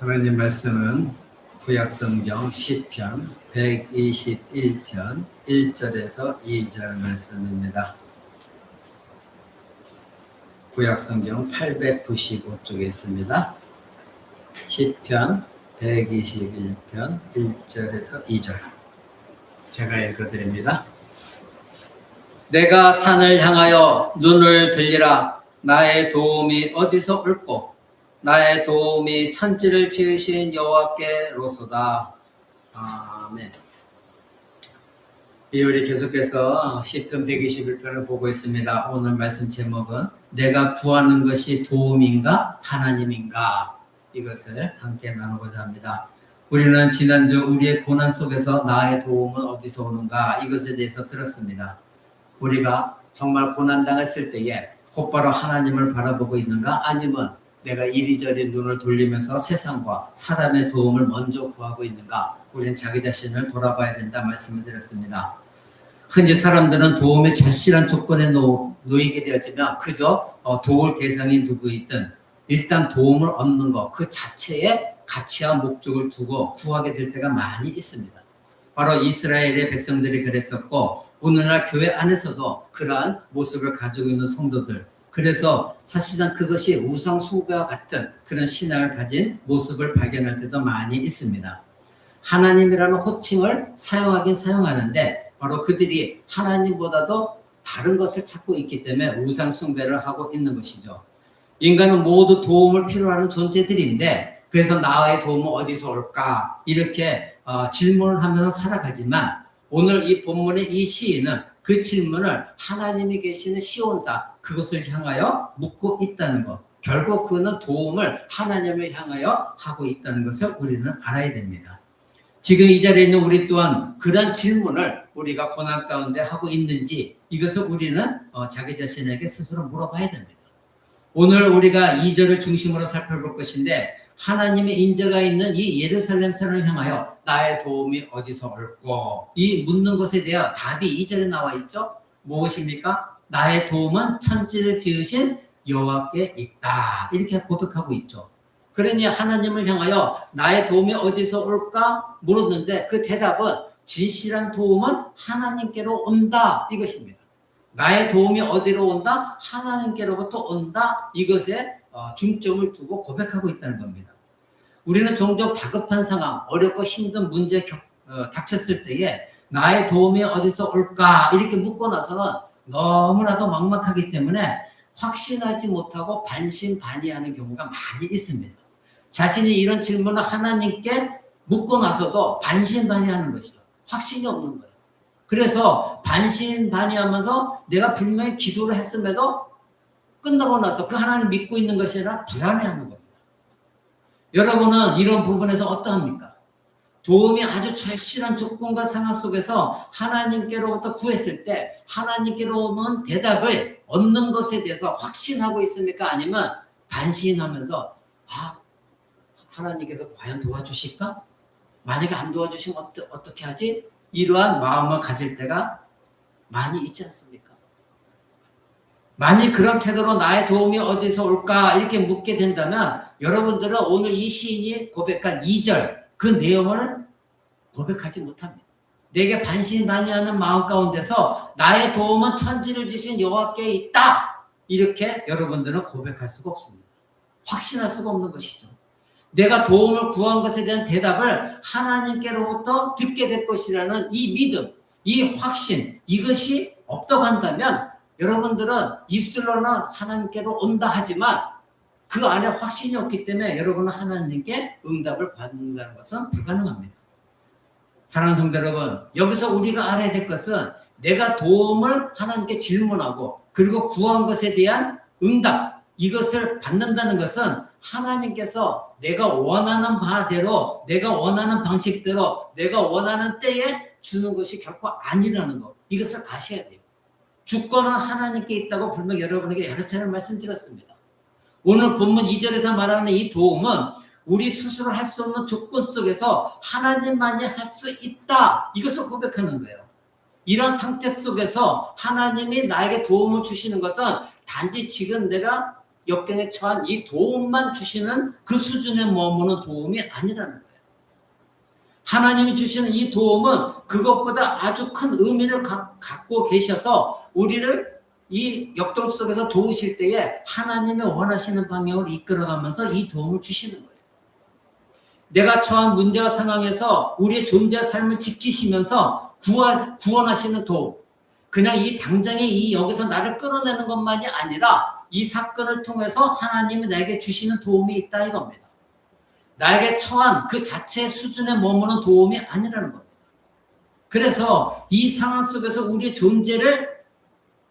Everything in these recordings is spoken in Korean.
하나님 말씀은 구약성경 시편 121편 1절에서 2절 말씀입니다. 구약성경 895쪽에 있습니다. 시편 121편 1절에서 2절 제가 읽어드립니다. 내가 산을 향하여 눈을 들리라. 나의 도움이 어디서 올꼬? 나의 도움이 천지를 지으신 여호와께로소다. 아멘. 우리 계속해서 시편 121편을 보고 있습니다. 오늘 말씀 제목은 내가 구하는 것이 도움인가 하나님인가, 이것을 함께 나누고자 합니다. 우리는 지난주 우리의 고난 속에서 나의 도움은 어디서 오는가, 이것에 대해서 들었습니다. 우리가 정말 고난당했을 때에 곧바로 하나님을 바라보고 있는가, 아니면 내가 이리저리 눈을 돌리면서 세상과 사람의 도움을 먼저 구하고 있는가, 우리는 자기 자신을 돌아봐야 된다 말씀을 드렸습니다. 흔히 사람들은 도움의 절실한 조건에 놓이게 되어지면 그저 도울 대상이 누구이든 일단 도움을 얻는 것 그 자체에 가치와 목적을 두고 구하게 될 때가 많이 있습니다. 바로 이스라엘의 백성들이 그랬었고, 오늘날 교회 안에서도 그러한 모습을 가지고 있는 성도들, 그래서 사실상 그것이 우상 숭배와 같은 그런 신앙을 가진 모습을 발견할 때도 많이 있습니다. 하나님이라는 호칭을 사용하긴 사용하는데 바로 그들이 하나님보다도 다른 것을 찾고 있기 때문에 우상 숭배를 하고 있는 것이죠. 인간은 모두 도움을 필요하는 존재들인데, 그래서 나의 도움은 어디서 올까, 이렇게 질문을 하면서 살아가지만, 오늘 이 본문의 이 시인은 그 질문을 하나님이 계시는 시온사, 그것을 향하여 묻고 있다는 것, 결국 그는 도움을 하나님을 향하여 하고 있다는 것을 우리는 알아야 됩니다. 지금 이 자리에 있는 우리 또한 그런 질문을 우리가 고난 가운데 하고 있는지, 이것을 우리는 자기 자신에게 스스로 물어봐야 됩니다. 오늘 우리가 2절을 중심으로 살펴볼 것인데, 하나님의 인자가 있는 이 예루살렘 산을 향하여 나의 도움이 어디서 올꼬, 이 묻는 것에 대한 답이 2절에 나와 있죠. 무엇입니까? 나의 도움은 천지를 지으신 여호와께 있다, 이렇게 고백하고 있죠. 그러니 하나님을 향하여 나의 도움이 어디서 올까 물었는데, 그 대답은 진실한 도움은 하나님께로 온다, 이것입니다. 나의 도움이 어디로 온다? 하나님께로부터 온다, 이것에 중점을 두고 고백하고 있다는 겁니다. 우리는 종종 다급한 상황, 어렵고 힘든 문제 닥쳤을 때에 나의 도움이 어디서 올까 이렇게 묻고 나서는 너무나도 막막하기 때문에 확신하지 못하고 반신반의하는 경우가 많이 있습니다. 자신이 이런 질문을 하나님께 묻고 나서도 반신반의하는 것이죠. 확신이 없는 거예요. 그래서 반신반의하면서 내가 분명히 기도를 했음에도 끝나고 나서 그 하나님 믿고 있는 것이 아니라 불안해하는 겁니다. 여러분은 이런 부분에서 어떠합니까? 도움이 아주 절실한 조건과 상황 속에서 하나님께로부터 구했을 때 하나님께로 오는 대답을 얻는 것에 대해서 확신하고 있습니까? 아니면 반신하면서 하나님께서 과연 도와주실까? 만약에 안 도와주시면 어떻게 하지? 이러한 마음을 가질 때가 많이 있지 않습니까? 만일 그런 태도로 나의 도움이 어디서 올까 이렇게 묻게 된다면 여러분들은 오늘 이 시인이 고백한 2절 그 내용을 고백하지 못합니다. 내게 반신반의하는 마음 가운데서 나의 도움은 천지를 지신 여호와께 있다, 이렇게 여러분들은 고백할 수가 없습니다. 확신할 수가 없는 것이죠. 내가 도움을 구한 것에 대한 대답을 하나님께로부터 듣게 될 것이라는 이 믿음, 이 확신, 이것이 없다고 한다면 여러분들은 입술로는 하나님께로 온다 하지만 그 안에 확신이 없기 때문에 여러분은 하나님께 응답을 받는다는 것은 불가능합니다. 사랑하는 성도 여러분, 여기서 우리가 알아야 될 것은 내가 도움을 하나님께 질문하고 그리고 구한 것에 대한 응답, 이것을 받는다는 것은 하나님께서 내가 원하는 바대로, 내가 원하는 방식대로, 내가 원하는 때에 주는 것이 결코 아니라는 것, 이것을 아셔야 돼요. 주권은 하나님께 있다고 분명히 여러분에게 여러 차례 말씀드렸습니다. 오늘 본문 2절에서 말하는 이 도움은 우리 스스로 할 수 없는 조건 속에서 하나님만이 할 수 있다, 이것을 고백하는 거예요. 이런 상태 속에서 하나님이 나에게 도움을 주시는 것은 단지 지금 내가 역경에 처한 이 도움만 주시는 그 수준에 머무는 도움이 아니라는 거예요. 하나님이 주시는 이 도움은 그것보다 아주 큰 의미를 갖고 계셔서 우리를 이 역경 속에서 도우실 때에 하나님의 원하시는 방향으로 이끌어가면서 이 도움을 주시는 거예요. 내가 처한 문제와 상황에서 우리의 존재 삶을 지키시면서 구원하시는 도움. 그냥 이 당장에 이 여기서 나를 끌어내는 것만이 아니라 이 사건을 통해서 하나님이 나에게 주시는 도움이 있다 이겁니다. 나에게 처한 그 자체의 수준에 머무는 도움이 아니라는 겁니다. 그래서 이 상황 속에서 우리의 존재를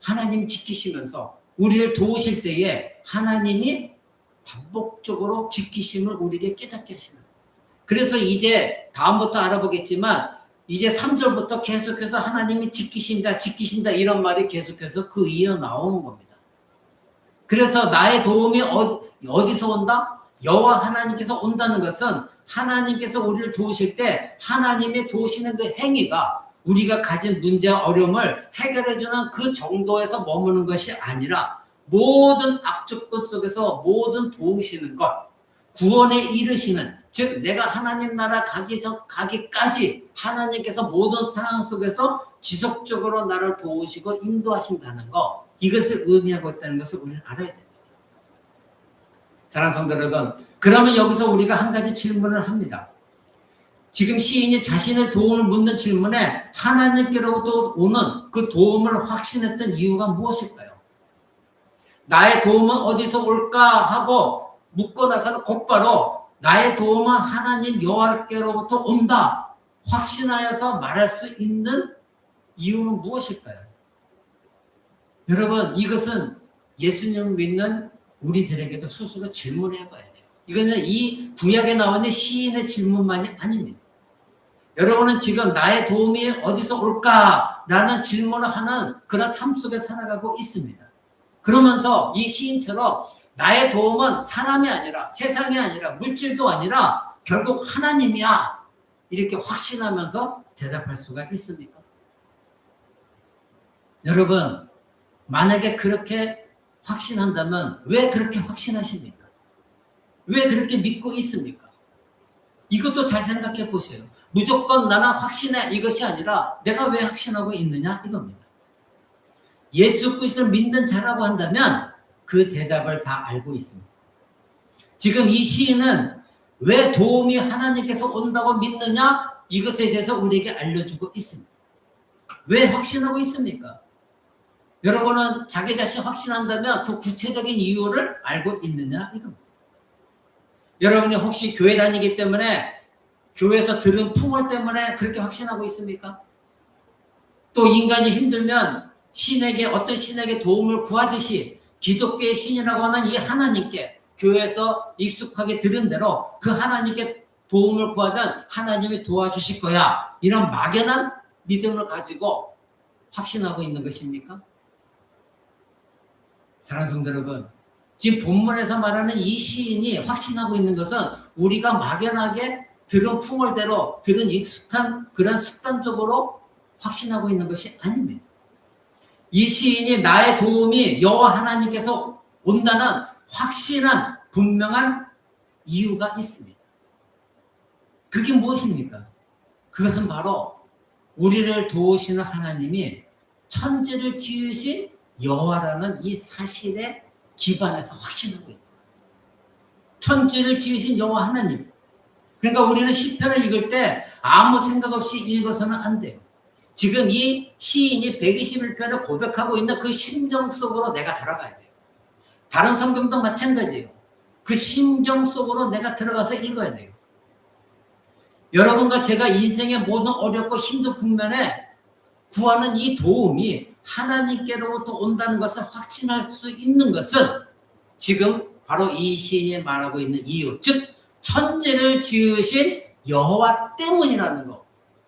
하나님이 지키시면서 우리를 도우실 때에 하나님이 반복적으로 지키심을 우리에게 깨닫게 하시는 거예요. 그래서 이제 다음부터 알아보겠지만 이제 3절부터 계속해서 하나님이 지키신다 이런 말이 계속해서 그 이어 나오는 겁니다. 그래서 나의 도움이 어디서 온다? 여호와 하나님께서 온다는 것은 하나님께서 우리를 도우실 때 하나님이 도우시는 그 행위가 우리가 가진 문제와 어려움을 해결해주는 그 정도에서 머무는 것이 아니라 모든 악조건 속에서 모든 도우시는 것, 구원에 이르시는, 즉 내가 하나님 나라 가기까지 하나님께서 모든 상황 속에서 지속적으로 나를 도우시고 인도하신다는 것, 이것을 의미하고 있다는 것을 우리는 알아야 됩니다. 사랑하는 성도 여러분, 그러면 여기서 우리가 한 가지 질문을 합니다. 지금 시인이 자신의 도움을 묻는 질문에 하나님께로부터 오는 그 도움을 확신했던 이유가 무엇일까요? 나의 도움은 어디서 올까 하고 묻고 나서는 곧바로 나의 도움은 하나님 여호와께로부터 온다 확신하여서 말할 수 있는 이유는 무엇일까요? 여러분, 이것은 예수님을 믿는 우리들에게도 스스로 질문해 봐야 돼요. 이거는 이 구약에 나오는 시인의 질문만이 아닙니다. 여러분은 지금 나의 도움이 어디서 올까라는 질문을 하는 그런 삶 속에 살아가고 있습니다. 그러면서 이 시인처럼 나의 도움은 사람이 아니라 세상이 아니라 물질도 아니라 결국 하나님이야 이렇게 확신하면서 대답할 수가 있습니까? 여러분, 만약에 그렇게 확신한다면 왜 그렇게 확신하십니까? 왜 그렇게 믿고 있습니까? 이것도 잘 생각해 보세요. 무조건 나는 확신해 이것이 아니라 내가 왜 확신하고 있느냐 이겁니다. 예수 그리스도를 믿는 자라고 한다면 그 대답을 다 알고 있습니다. 지금 이 시인은 왜 도움이 하나님께서 온다고 믿느냐 이것에 대해서 우리에게 알려주고 있습니다. 왜 확신하고 있습니까? 여러분은 자기 자신 확신한다면 그 구체적인 이유를 알고 있느냐 이겁니다. 여러분이 혹시 교회 다니기 때문에 교회에서 들은 풍월 때문에 그렇게 확신하고 있습니까? 또 인간이 힘들면 어떤 신에게 도움을 구하듯이 기독교의 신이라고 하는 이 하나님께 교회에서 익숙하게 들은 대로 그 하나님께 도움을 구하면 하나님이 도와주실 거야. 이런 막연한 믿음을 가지고 확신하고 있는 것입니까? 사랑하는 성도 여러분, 지금 본문에서 말하는 이 시인이 확신하고 있는 것은 우리가 막연하게 들은 풍월대로 들은 익숙한 그런 습관적으로 확신하고 있는 것이 아닙니다. 이 시인이 나의 도움이 여호와 하나님께서 온다는 확신한 분명한 이유가 있습니다. 그게 무엇입니까? 그것은 바로 우리를 도우시는 하나님이 천지를 지으신 여호와라는 이 사실에 기반해서 확신하고 있는 거예요. 천지를 지으신 여호와 하나님. 그러니까 우리는 시편을 읽을 때 아무 생각 없이 읽어서는 안 돼요. 지금 이 시인이 121편을 고백하고 있는 그 심정 속으로 내가 들어가야 돼요. 다른 성경도 마찬가지예요. 그 심정 속으로 내가 들어가서 읽어야 돼요. 여러분과 제가 인생의 모든 어렵고 힘든 국면에 구하는 이 도움이 하나님께로부터 온다는 것을 확신할 수 있는 것은 지금 바로 이 시인이 말하고 있는 이유, 즉 천지를 지으신 여호와 때문이라는 것.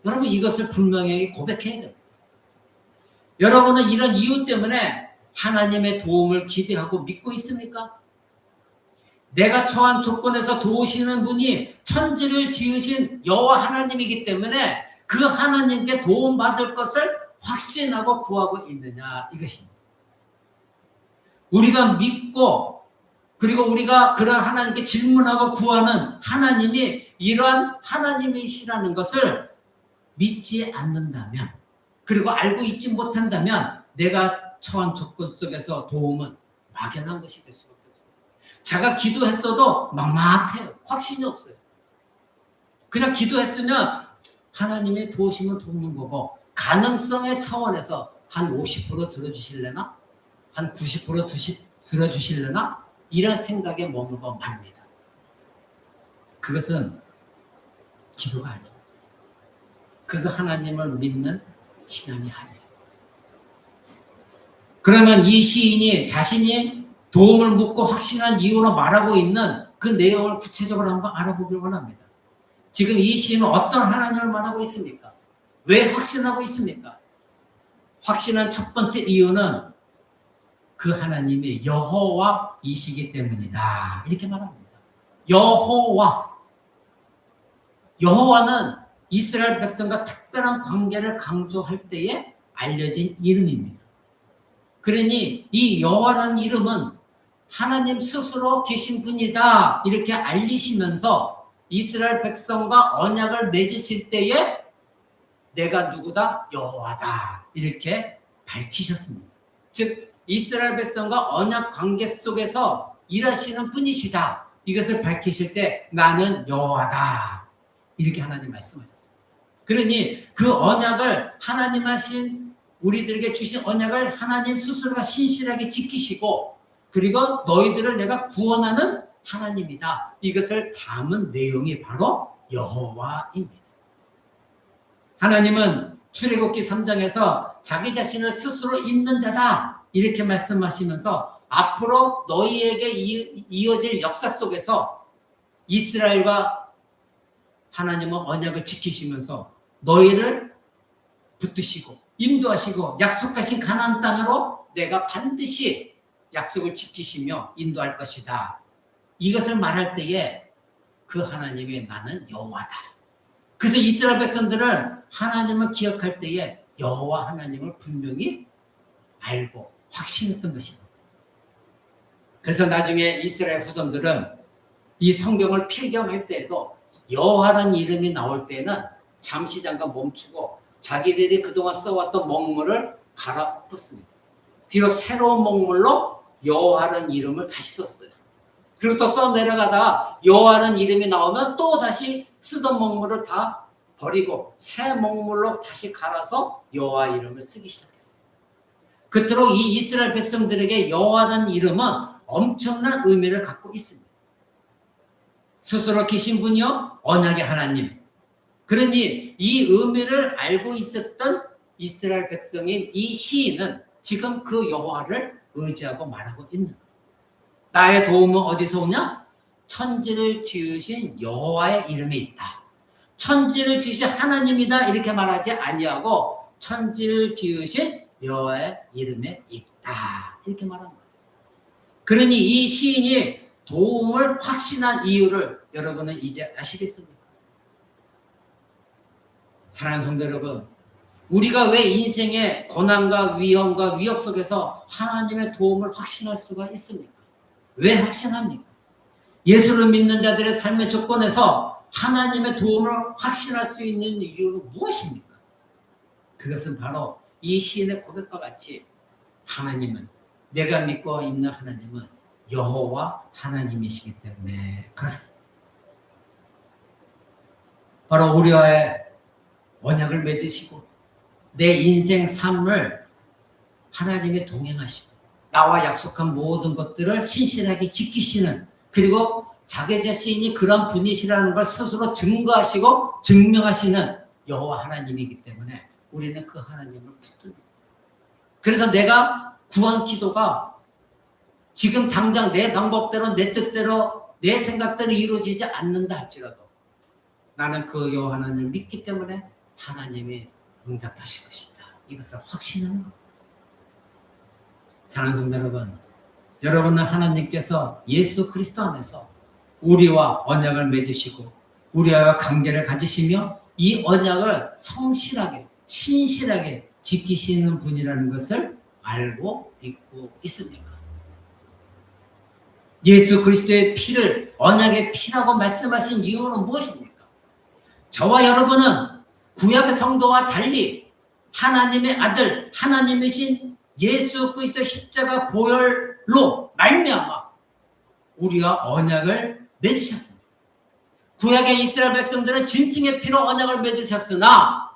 여러분 이것을 분명히 고백해야 됩니다. 여러분은 이런 이유 때문에 하나님의 도움을 기대하고 믿고 있습니까? 내가 처한 조건에서 도우시는 분이 천지를 지으신 여호와 하나님이기 때문에 그 하나님께 도움받을 것을 확신하고 구하고 있느냐 이것입니다. 우리가 믿고 그리고 우리가 그런 하나님께 질문하고 구하는 하나님이 이러한 하나님이시라는 것을 믿지 않는다면, 그리고 알고 있지 못한다면 내가 처한 조건 속에서 도움은 막연한 것이 될 수밖에 없어요. 제가 기도했어도 막막해요. 확신이 없어요. 그냥 기도했으면 하나님의 도우시면 돕는 거고, 가능성의 차원에서 한 50% 들어주실래나? 한 90% 들어주실래나? 이런 생각에 머물고 맙니다. 그것은 기도가 아닙니다. 그래서 하나님을 믿는 신앙이 아니에요. 그러면 이 시인이 자신이 도움을 묻고 확신한 이유로 말하고 있는 그 내용을 구체적으로 한번 알아보길 원합니다. 지금 이 시인은 어떤 하나님을 말하고 있습니까? 왜 확신하고 있습니까? 확신한 첫 번째 이유는 그 하나님이 여호와이시기 때문이다. 이렇게 말합니다. 여호와는 이스라엘 백성과 특별한 관계를 강조할 때에 알려진 이름입니다. 그러니 이 여호와라는 이름은 하나님 스스로 계신 분이다. 이렇게 알리시면서 이스라엘 백성과 언약을 맺으실 때에 내가 누구다? 여호와다. 이렇게 밝히셨습니다. 즉 이스라엘 백성과 언약 관계 속에서 일하시는 분이시다. 이것을 밝히실 때 나는 여호와다. 이렇게 하나님 말씀하셨습니다. 그러니 그 언약을 하나님 하신 우리들에게 주신 언약을 하나님 스스로가 신실하게 지키시고, 그리고 너희들을 내가 구원하는 하나님이다. 이것을 담은 내용이 바로 여호와입니다. 하나님은 출애굽기 3장에서 자기 자신을 스스로 있는 자다. 이렇게 말씀하시면서 앞으로 너희에게 이어질 역사 속에서 이스라엘과 하나님은 언약을 지키시면서 너희를 붙드시고 인도하시고 약속하신 가나안 땅으로 내가 반드시 약속을 지키시며 인도할 것이다. 이것을 말할 때에 그 하나님이 나는 여호와다. 그래서 이스라엘 백성들은 하나님을 기억할 때에 여호와 하나님을 분명히 알고 확신했던 것입니다. 그래서 나중에 이스라엘 후손들은 이 성경을 필경할 때에도 여호와라는 이름이 나올 때는 잠시 잠깐 멈추고 자기들이 그동안 써왔던 먹물을 갈아엎었습니다. 비록 새로운 먹물로 여호와라는 이름을 다시 썼어요. 그리고 또 써 내려가다가 여호와라는 이름이 나오면 또 다시 쓰던 먹물을 다 버리고 새 먹물로 다시 갈아서 여호와 이름을 쓰기 시작했어요. 그토록 이 이스라엘 백성들에게 여호와라는 이름은 엄청난 의미를 갖고 있습니다. 스스로 계신 분이요 언약의 하나님. 그러니 이 의미를 알고 있었던 이스라엘 백성인 이 시인은 지금 그 여호와를 의지하고 말하고 있는 거예요. 나의 도움은 어디서 오냐? 천지를 지으신 여호와의 이름에 있다. 천지를 지으신 하나님이다 이렇게 말하지 아니하고 천지를 지으신 여호와의 이름에 있다 이렇게 말한 거예요. 그러니 이 시인이 도움을 확신한 이유를 여러분은 이제 아시겠습니까? 사랑하는 성도 여러분, 우리가 왜 인생의 고난과 위험과 위협 속에서 하나님의 도움을 확신할 수가 있습니까? 왜 확신합니까? 예수를 믿는 자들의 삶의 조건에서 하나님의 도움을 확신할 수 있는 이유는 무엇입니까? 그것은 바로 이 시인의 고백과 같이 하나님은, 내가 믿고 있는 하나님은 여호와 하나님이시기 때문에 그렇습니다. 바로 우리와의 언약을 맺으시고 내 인생 삶을 하나님이 동행하시고 나와 약속한 모든 것들을 신실하게 지키시는, 그리고 자기 자신이 그런 분이시라는 걸 스스로 증거하시고 증명하시는 여호와 하나님이기 때문에 우리는 그 하나님을 붙듭니다. 그래서 내가 구한 기도가 지금 당장 내 방법대로 내 뜻대로 내 생각대로 이루어지지 않는다 할지라도 나는 그 여호와 하나님을 믿기 때문에 하나님이 응답하실 것이다. 이것을 확신하는 겁니다. 사랑하는 성도 여러분, 여러분은 하나님께서 예수 그리스도 안에서 우리와 언약을 맺으시고 우리와 관계를 가지시며 이 언약을 성실하게 신실하게 지키시는 분이라는 것을 알고 믿고 있습니까? 예수 그리스도의 피를 언약의 피라고 말씀하신 이유는 무엇입니까? 저와 여러분은 구약의 성도와 달리 하나님의 아들, 하나님이신 예수 그리스도의 십자가 보혈로 말미암아 우리와 언약을 맺으셨습니다. 구약의 이스라엘 백성들은 짐승의 피로 언약을 맺으셨으나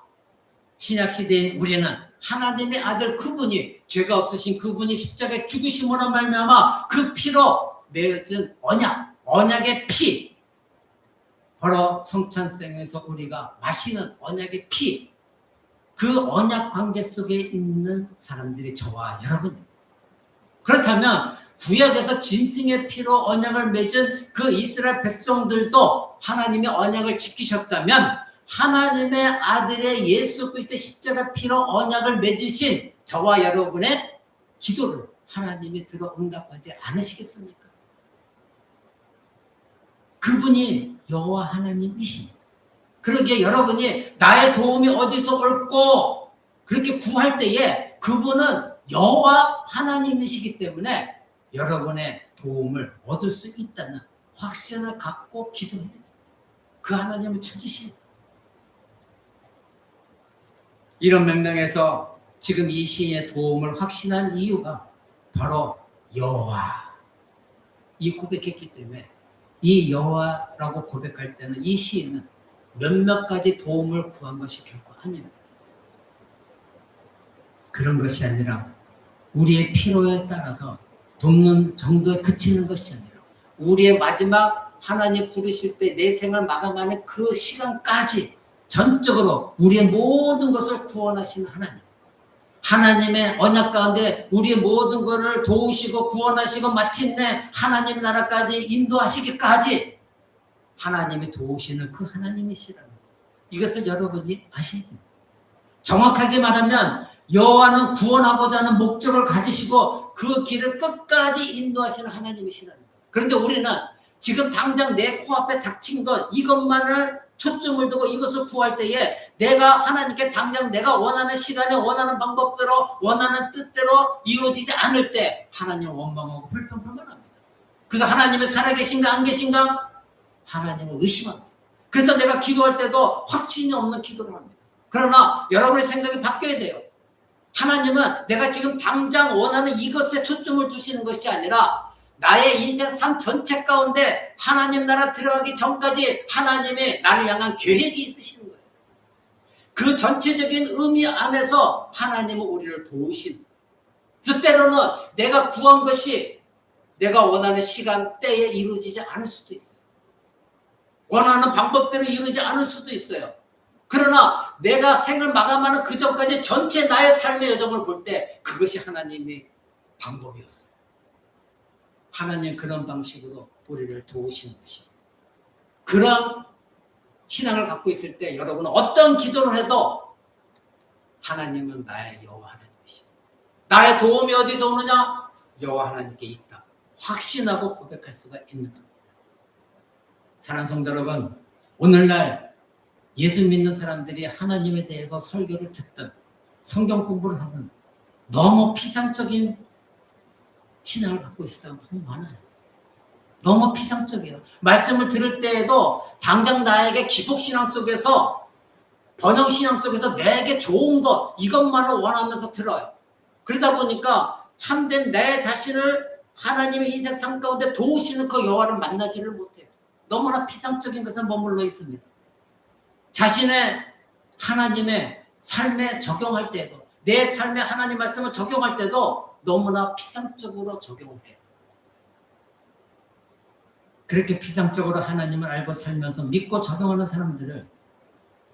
신약 시대인 우리는 하나님의 아들 그분이, 죄가 없으신 그분이 십자가에 죽으심으로 말미암아 그 피로 맺은 언약의 피, 바로 성찬생에서 우리가 마시는 언약의 피, 그 언약 관계 속에 있는 사람들이 저와 여러분입니다. 그렇다면 구약에서 짐승의 피로 언약을 맺은 그 이스라엘 백성들도 하나님의 언약을 지키셨다면 하나님의 아들의 예수 그리스도의 십자가 피로 언약을 맺으신 저와 여러분의 기도를 하나님이 들어 응답하지 않으시겠습니까? 그분이 여호와 하나님이십니다. 그러기에 여러분이 나의 도움이 어디서 올고 그렇게 구할 때에 그분은 여호와 하나님이시기 때문에 여러분의 도움을 얻을 수 있다는 확신을 갖고 기도해야 돼요. 그 하나님을 찾으시는 거예요. 이런 명령에서 지금 이 시인의 도움을 확신한 이유가 바로 여호와, 이 고백했기 때문에 이 여호와라고 고백할 때는 이 시인은 몇몇 가지 도움을 구한 것이 결코 아닙니다. 그런 것이 아니라 우리의 필요에 따라서 돕는 정도에 그치는 것이 아니라 우리의 마지막 하나님 부르실 때 내 생을 마감하는 그 시간까지 전적으로 우리의 모든 것을 구원하시는 하나님, 하나님의 언약 가운데 우리의 모든 것을 도우시고 구원하시고 마침내 하나님 나라까지 인도하시기까지 하나님이 도우시는 그 하나님이시라는 것, 이것을 여러분이 아셔야 됩니다. 정확하게 말하면 여호와는 구원하고자 하는 목적을 가지시고 그 길을 끝까지 인도하시는 하나님이시라는 거예요. 그런데 우리는 지금 당장 내 코앞에 닥친 것, 이것만을 초점을 두고 이것을 구할 때에 내가 하나님께 당장 내가 원하는 시간에 원하는 방법대로 원하는 뜻대로 이루어지지 않을 때 하나님은 원망하고 불평불만합니다. 그래서 하나님은 살아계신가 안 계신가? 하나님을 의심합니다. 그래서 내가 기도할 때도 확신이 없는 기도를 합니다. 그러나 여러분의 생각이 바뀌어야 돼요. 하나님은 내가 지금 당장 원하는 이것에 초점을 두시는 것이 아니라 나의 인생 삶 전체 가운데 하나님 나라 들어가기 전까지 하나님의 나를 향한 계획이 있으시는 거예요. 그 전체적인 의미 안에서 하나님은 우리를 도우시는 거예요. 그래서 때로는 내가 구한 것이 내가 원하는 시간대에 이루어지지 않을 수도 있어요. 원하는 방법대로 이루어지지 않을 수도 있어요. 그러나 내가 생을 마감하는 그 전까지 전체 나의 삶의 여정을 볼 때 그것이 하나님의 방법이었어요. 하나님 그런 방식으로 우리를 도우시는 것입니다. 그런 신앙을 갖고 있을 때 여러분은 어떤 기도를 해도 하나님은 나의 여호와 하나님이십니다. 나의 도움이 어디서 오느냐? 여호와 하나님께 있다. 확신하고 고백할 수가 있는 겁니다. 사랑하는 성도 여러분, 오늘날 예수 믿는 사람들이 하나님에 대해서 설교를 듣든 성경 공부를 하든 너무 피상적인 신앙을 갖고 있을 때가 너무 많아요. 너무 피상적이에요. 말씀을 들을 때에도 당장 나에게 기복신앙 속에서 번영신앙 속에서 내게 좋은 것 이것만을 원하면서 들어요. 그러다 보니까 참된 내 자신을 하나님의 인생 삶 가운데 도우시는 그 여호와를 만나지를 못해요. 너무나 피상적인 것에 머물러 있습니다. 자신의 하나님의 삶에 적용할 때도 내 삶에 하나님 말씀을 적용할 때도 너무나 피상적으로 적용을 해요. 그렇게 피상적으로 하나님을 알고 살면서 믿고 적용하는 사람들을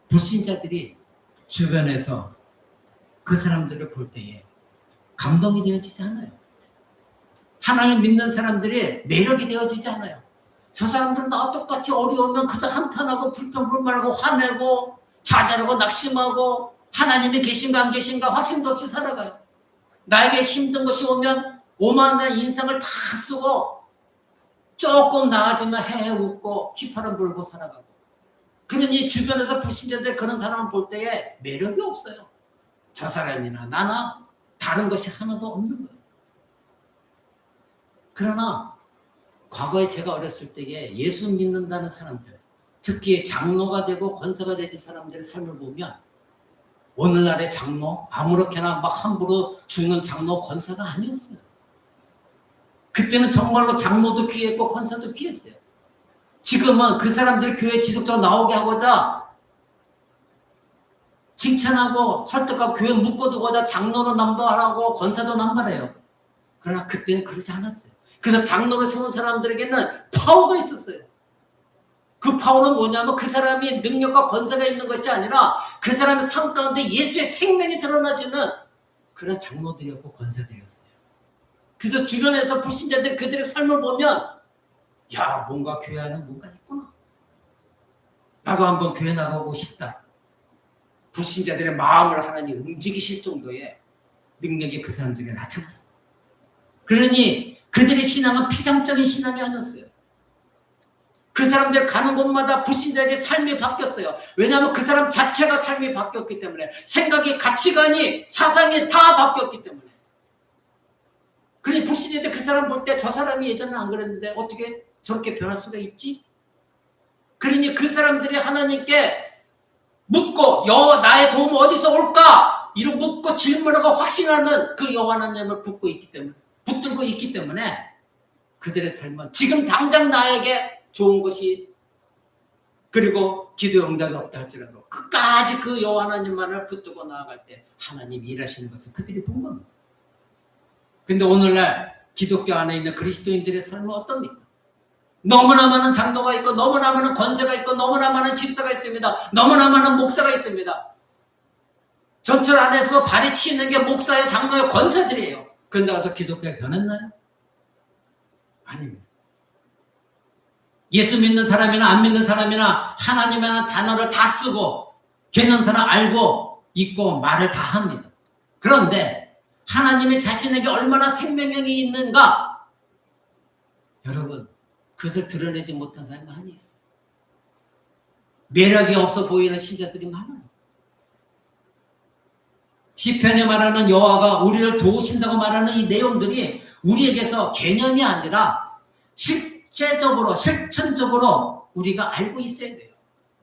불신자들이 주변에서 그 사람들을 볼 때에 감동이 되어지지 않아요. 하나님 믿는 사람들이 매력이 되어지지 않아요. 저 사람들은 나와 똑같이 어려우면 그저 한탄하고 불평불만하고 화내고 좌절하고 낙심하고 하나님이 계신가 안 계신가 확신도 없이 살아가요. 나에게 힘든 것이 오면 오만한 인상을 다 쓰고 조금 나아지면 헤헤 웃고 휘파람 불고 살아가고. 그러니 주변에서 불신자들 그런 사람을 볼 때에 매력이 없어요. 저 사람이나 나나 다른 것이 하나도 없는 거예요. 그러나 과거에 제가 어렸을 때에 예수 믿는다는 사람들, 특히 장로가 되고 권사가 되는 사람들의 삶을 보면 오늘날의 장로, 아무렇게나 막 함부로 죽는 장로, 권사가 아니었어요. 그때는 정말로 장로도 귀했고 권사도 귀했어요. 지금은 그 사람들이 교회에 지속적으로 나오게 하고자 칭찬하고 설득하고 교회 묶어두고자 장로는 남발하고 권사도 남발해요. 그러나 그때는 그러지 않았어요. 그래서 장로를 세운 사람들에게는 파워가 있었어요. 그 파워는 뭐냐면 그 사람이 능력과 권세가 있는 것이 아니라 그 사람의 삶 가운데 예수의 생명이 드러나지는 그런 장로들이었고 권사들이었어요. 그래서 주변에서 불신자들이 그들의 삶을 보면 야, 뭔가 교회 안에 뭔가 있구나. 나도 한번 교회 나가고 싶다. 불신자들의 마음을 하나님 움직이실 정도의 능력이 그 사람들에게 나타났어요. 그러니 그들의 신앙은 피상적인 신앙이 아니었어요. 그 사람들 가는 곳마다 불신자에게 삶이 바뀌었어요. 왜냐하면 그 사람 자체가 삶이 바뀌었기 때문에, 생각이, 가치관이, 사상이 다 바뀌었기 때문에. 그러니 불신자들 그 사람 볼 때 저 사람이 예전에 안 그랬는데 어떻게 저렇게 변할 수가 있지? 그러니 그 사람들이 하나님께 묻고 여호와 나의 도움은 어디서 올까? 이런 묻고 질문하고 확신하는 그 여호와 하나님을 붙들고 있기 때문에 그들의 삶은 지금 당장 나에게 좋은 것이 그리고 기도의 응답이 없다 할지라도 끝까지 그 여호와 하나님만을 붙들고 나아갈 때 하나님이 일하시는 것을 그들이 본 겁니다. 근데 오늘날 기독교 안에 있는 그리스도인들의 삶은 어떻습니까? 너무나 많은 장로가 있고 너무나 많은 권세가 있고 너무나 많은 집사가 있습니다. 너무나 많은 목사가 있습니다. 전철 안에서도 발이 치이는 게 목사의 장로의 권세들이에요. 그런데 가서 기독교가 변했나요? 아닙니다. 예수 믿는 사람이나 안 믿는 사람이나 하나님이라는 단어를 다 쓰고 개념사는 알고 있고 말을 다 합니다. 그런데 하나님이 자신에게 얼마나 생명력이 있는가? 여러분, 그것을 드러내지 못한 사람이 많이 있어요. 매력이 없어 보이는 신자들이 많아요. 시편에 말하는 여호와가 우리를 도우신다고 말하는 이 내용들이 우리에게서 개념이 아니라 실제적으로 실천적으로 우리가 알고 있어야 돼요.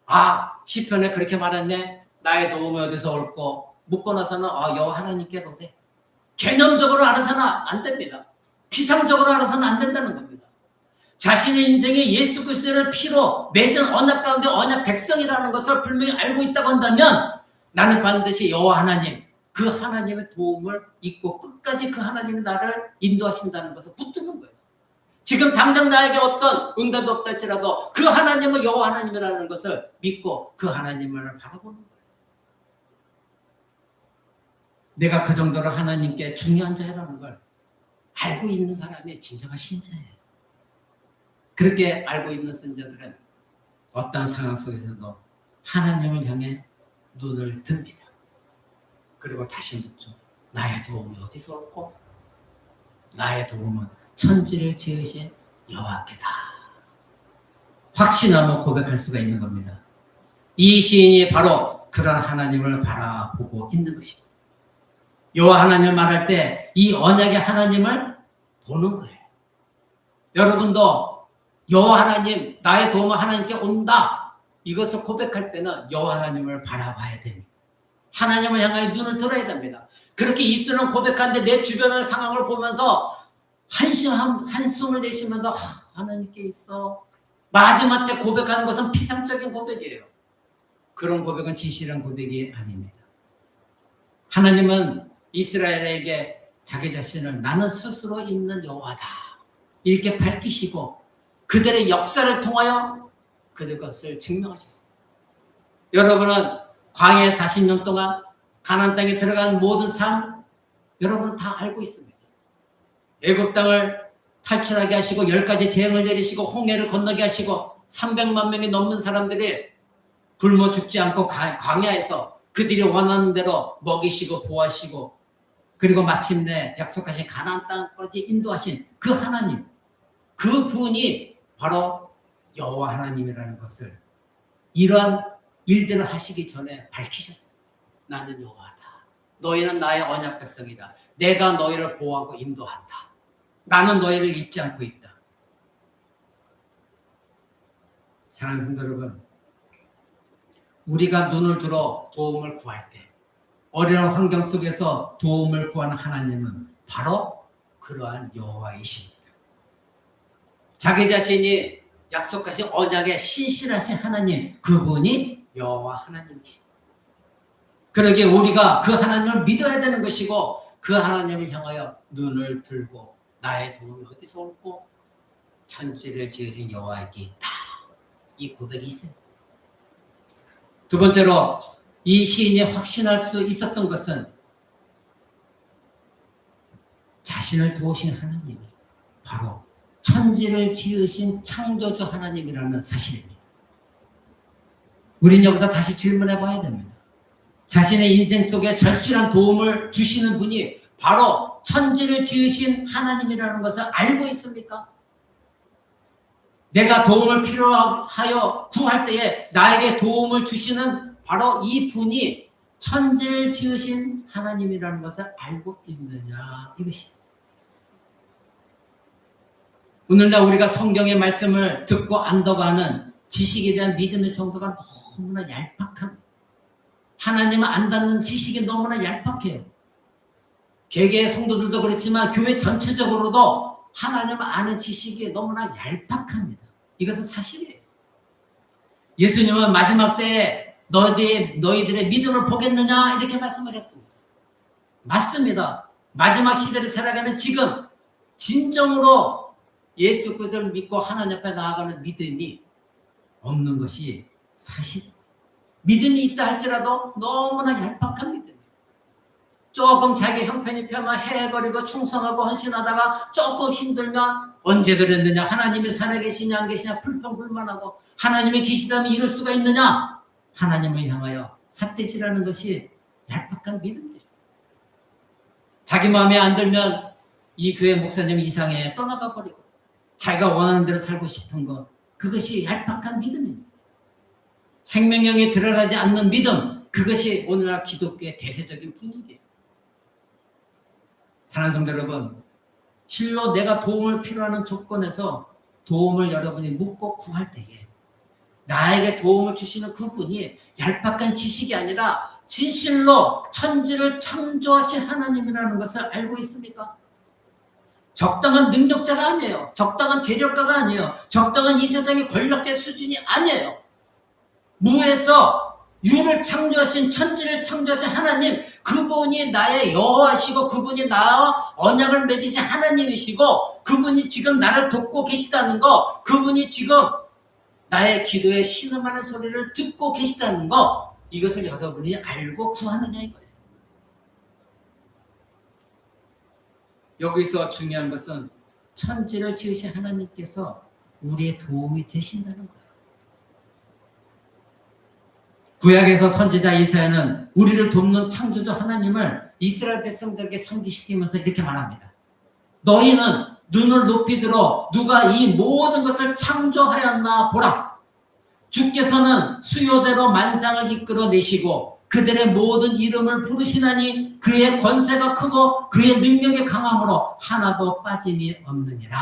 아, 시편에 그렇게 말했네. 나의 도움이 어디서 올고 묻고 나서는 여호와 하나님께로 돼. 개념적으로 알아서는 안 됩니다. 피상적으로 알아서는 안 된다는 겁니다. 자신의 인생에 예수 그리스도를 피로 맺은 언약 가운데 언약 백성이라는 것을 분명히 알고 있다고 한다면 나는 반드시 여호와 하나님, 그 하나님의 도움을 잊고 끝까지 그 하나님이 나를 인도하신다는 것을 붙드는 거예요. 지금 당장 나에게 어떤 응답이 없다 할지라도 그 하나님은 여호와 하나님이라는 것을 믿고 그 하나님을 바라보는 거예요. 내가 그 정도로 하나님께 중요한 자라는 걸 알고 있는 사람이 진정한 신자예요. 그렇게 알고 있는 선자들은 어떤 상황 속에서도 하나님을 향해 눈을 듭니다. 그리고 다시 묻죠. 나의 도움이 어디서 올고? 나의 도움은 천지를 지으신 여호와께다. 확신하며 고백할 수가 있는 겁니다. 이 시인이 바로 그런 하나님을 바라보고 있는 것입니다. 여호와 하나님을 말할 때 이 언약의 하나님을 보는 거예요. 여러분도 여호와 하나님, 나의 도움은 하나님께 온다. 이것을 고백할 때는 여호와 하나님을 바라봐야 됩니다. 하나님을 향하여 눈을 들어야 됩니다. 그렇게 입술은 고백하는데 내 주변의 상황을 보면서 한숨을 내쉬면서 하나님께 있어. 마지막 때 고백하는 것은 피상적인 고백이에요. 그런 고백은 진실한 고백이 아닙니다. 하나님은 이스라엘에게 자기 자신을 나는 스스로 있는 여호와다. 이렇게 밝히시고 그들의 역사를 통하여 그들 것을 증명하셨습니다. 여러분은 광야에 40년 동안 가나안 땅에 들어간 모든 삶 여러분 다 알고 있습니다. 애굽 땅을 탈출하게 하시고 10가지 재앙을 내리시고 홍해를 건너게 하시고 300만 명이 넘는 사람들이 굶어 죽지 않고 광야에서 그들이 원하는 대로 먹이시고 보호하시고 그리고 마침내 약속하신 가나안 땅까지 인도하신 그 하나님, 그 분이 바로 여호와 하나님이라는 것을 이러한 일들을 하시기 전에 밝히셨습니다. 나는 여호와다. 너희는 나의 언약 백성이다. 내가 너희를 보호하고 인도한다. 나는 너희를 잊지 않고 있다. 사랑하는 성도 여러분, 우리가 눈을 들어 도움을 구할 때 어려운 환경 속에서 도움을 구하는 하나님은 바로 그러한 여호와이십니다. 자기 자신이 약속하신 언약의 신실하신 하나님, 그분이 여호와 하나님이십니다. 그러기에 우리가 그 하나님을 믿어야 되는 것이고 그 하나님을 향하여 눈을 들고 나의 도움이 어디서 올고 천지를 지으신 여호와에게 있다. 이 고백이 있습니다. 두 번째로 이 시인이 확신할 수 있었던 것은 자신을 도우신 하나님이 바로 천지를 지으신 창조주 하나님이라는 사실입니다. 우린 여기서 다시 질문해 봐야 됩니다. 자신의 인생 속에 절실한 도움을 주시는 분이 바로 천지를 지으신 하나님이라는 것을 알고 있습니까? 내가 도움을 필요하여 구할 때에 나에게 도움을 주시는 바로 이 분이 천지를 지으신 하나님이라는 것을 알고 있느냐, 이것이. 오늘날 우리가 성경의 말씀을 듣고 안다고하는 지식에 대한 믿음의 정도가 너무나 얄팍합니다. 하나님을 안다는 지식이 너무나 얄팍해요. 개개의 성도들도 그렇지만 교회 전체적으로도 하나님을 아는 지식이 너무나 얄팍합니다. 이것은 사실이에요. 예수님은 마지막 때에 너희들의 믿음을 보겠느냐 이렇게 말씀하셨습니다. 맞습니다. 마지막 시대를 살아가는 지금 진정으로 예수 그리스도를 믿고 하나님 앞에 나아가는 믿음이 없는 것이 사실. 믿음이 있다 할지라도 너무나 얄팍한 믿음이에요. 조금 자기 형편이 펴면 해거리고 충성하고 헌신하다가 조금 힘들면 언제 그랬느냐, 하나님이 살아계시냐 안 계시냐 불평불만하고 하나님이 계시다면 이럴 수가 있느냐, 하나님을 향하여 삿대질하는 것이 얄팍한 믿음들. 자기 마음에 안 들면 이 교회 목사님이 이상해 떠나가 버리고 자기가 원하는 대로 살고 싶은 것, 그것이 얄팍한 믿음입니다. 생명력이 드러나지 않는 믿음, 그것이 오늘날 기독교의 대세적인 분위기예요. 사랑하는 성도 여러분, 실로 내가 도움을 필요하는 조건에서 도움을 여러분이 묻고 구할 때에 나에게 도움을 주시는 그분이 얄팍한 지식이 아니라 진실로 천지를 창조하신 하나님이라는 것을 알고 있습니까? 적당한 능력자가 아니에요. 적당한 재력가가 아니에요. 적당한 이 세상의 권력자의 수준이 아니에요. 무에서 유를 창조하신, 천지를 창조하신 하나님, 그분이 나의 여호와시고 그분이 나와 언약을 맺으신 하나님이시고 그분이 지금 나를 돕고 계시다는 거, 그분이 지금 나의 기도에 신음하는 소리를 듣고 계시다는 거, 이것을 여러분이 알고 구하느냐 이거예요. 여기서 중요한 것은 천지를 지으신 하나님께서 우리의 도움이 되신다는 거예요. 구약에서 선지자 이사야는 우리를 돕는 창조주 하나님을 이스라엘 백성들에게 상기시키면서 이렇게 말합니다. 너희는 눈을 높이 들어 누가 이 모든 것을 창조하였나 보라. 주께서는 수요대로 만상을 이끌어내시고 그들의 모든 이름을 부르시나니 그의 권세가 크고 그의 능력이 강함으로 하나도 빠짐이 없느니라.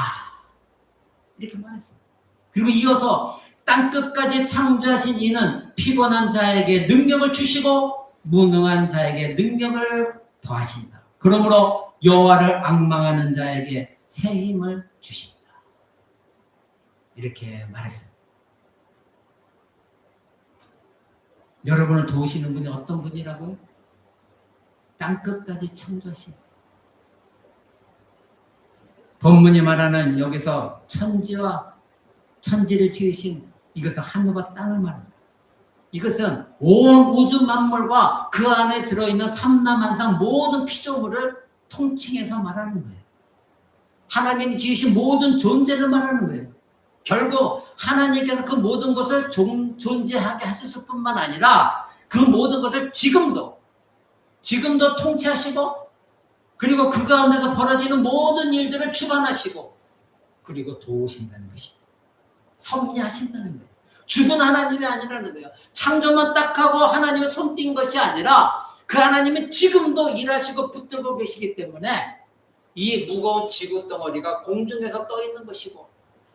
이렇게 말했습니다. 그리고 이어서 땅끝까지 창조하신 이는 피곤한 자에게 능력을 주시고 무능한 자에게 능력을 더하신다. 그러므로 여호와를 앙망하는 자에게 새 힘을 주신다. 이렇게 말했습니다. 여러분을 도우시는 분이 어떤 분이라고요? 땅끝까지 창조하신. 본문이 말하는 여기서 천지를 지으신, 이것은 하늘과 땅을 말합니다. 이것은 온 우주 만물과 그 안에 들어있는 삼라만상 모든 피조물을 통칭해서 말하는 거예요. 하나님이 지으신 모든 존재를 말하는 거예요. 결국 하나님께서 그 모든 것을 존재하게 하셨을 뿐만 아니라 그 모든 것을 지금도 통치하시고, 그리고 그 가운데서 벌어지는 모든 일들을 주관하시고, 그리고 도우신다는 것입니다. 섭리하신다는 거예요. 죽은 하나님이 아니라는 거예요. 창조만 딱 하고 하나님의 손 띈 것이 아니라 그 하나님은 지금도 일하시고 붙들고 계시기 때문에 이 무거운 지구 덩어리가 공중에서 떠 있는 것이고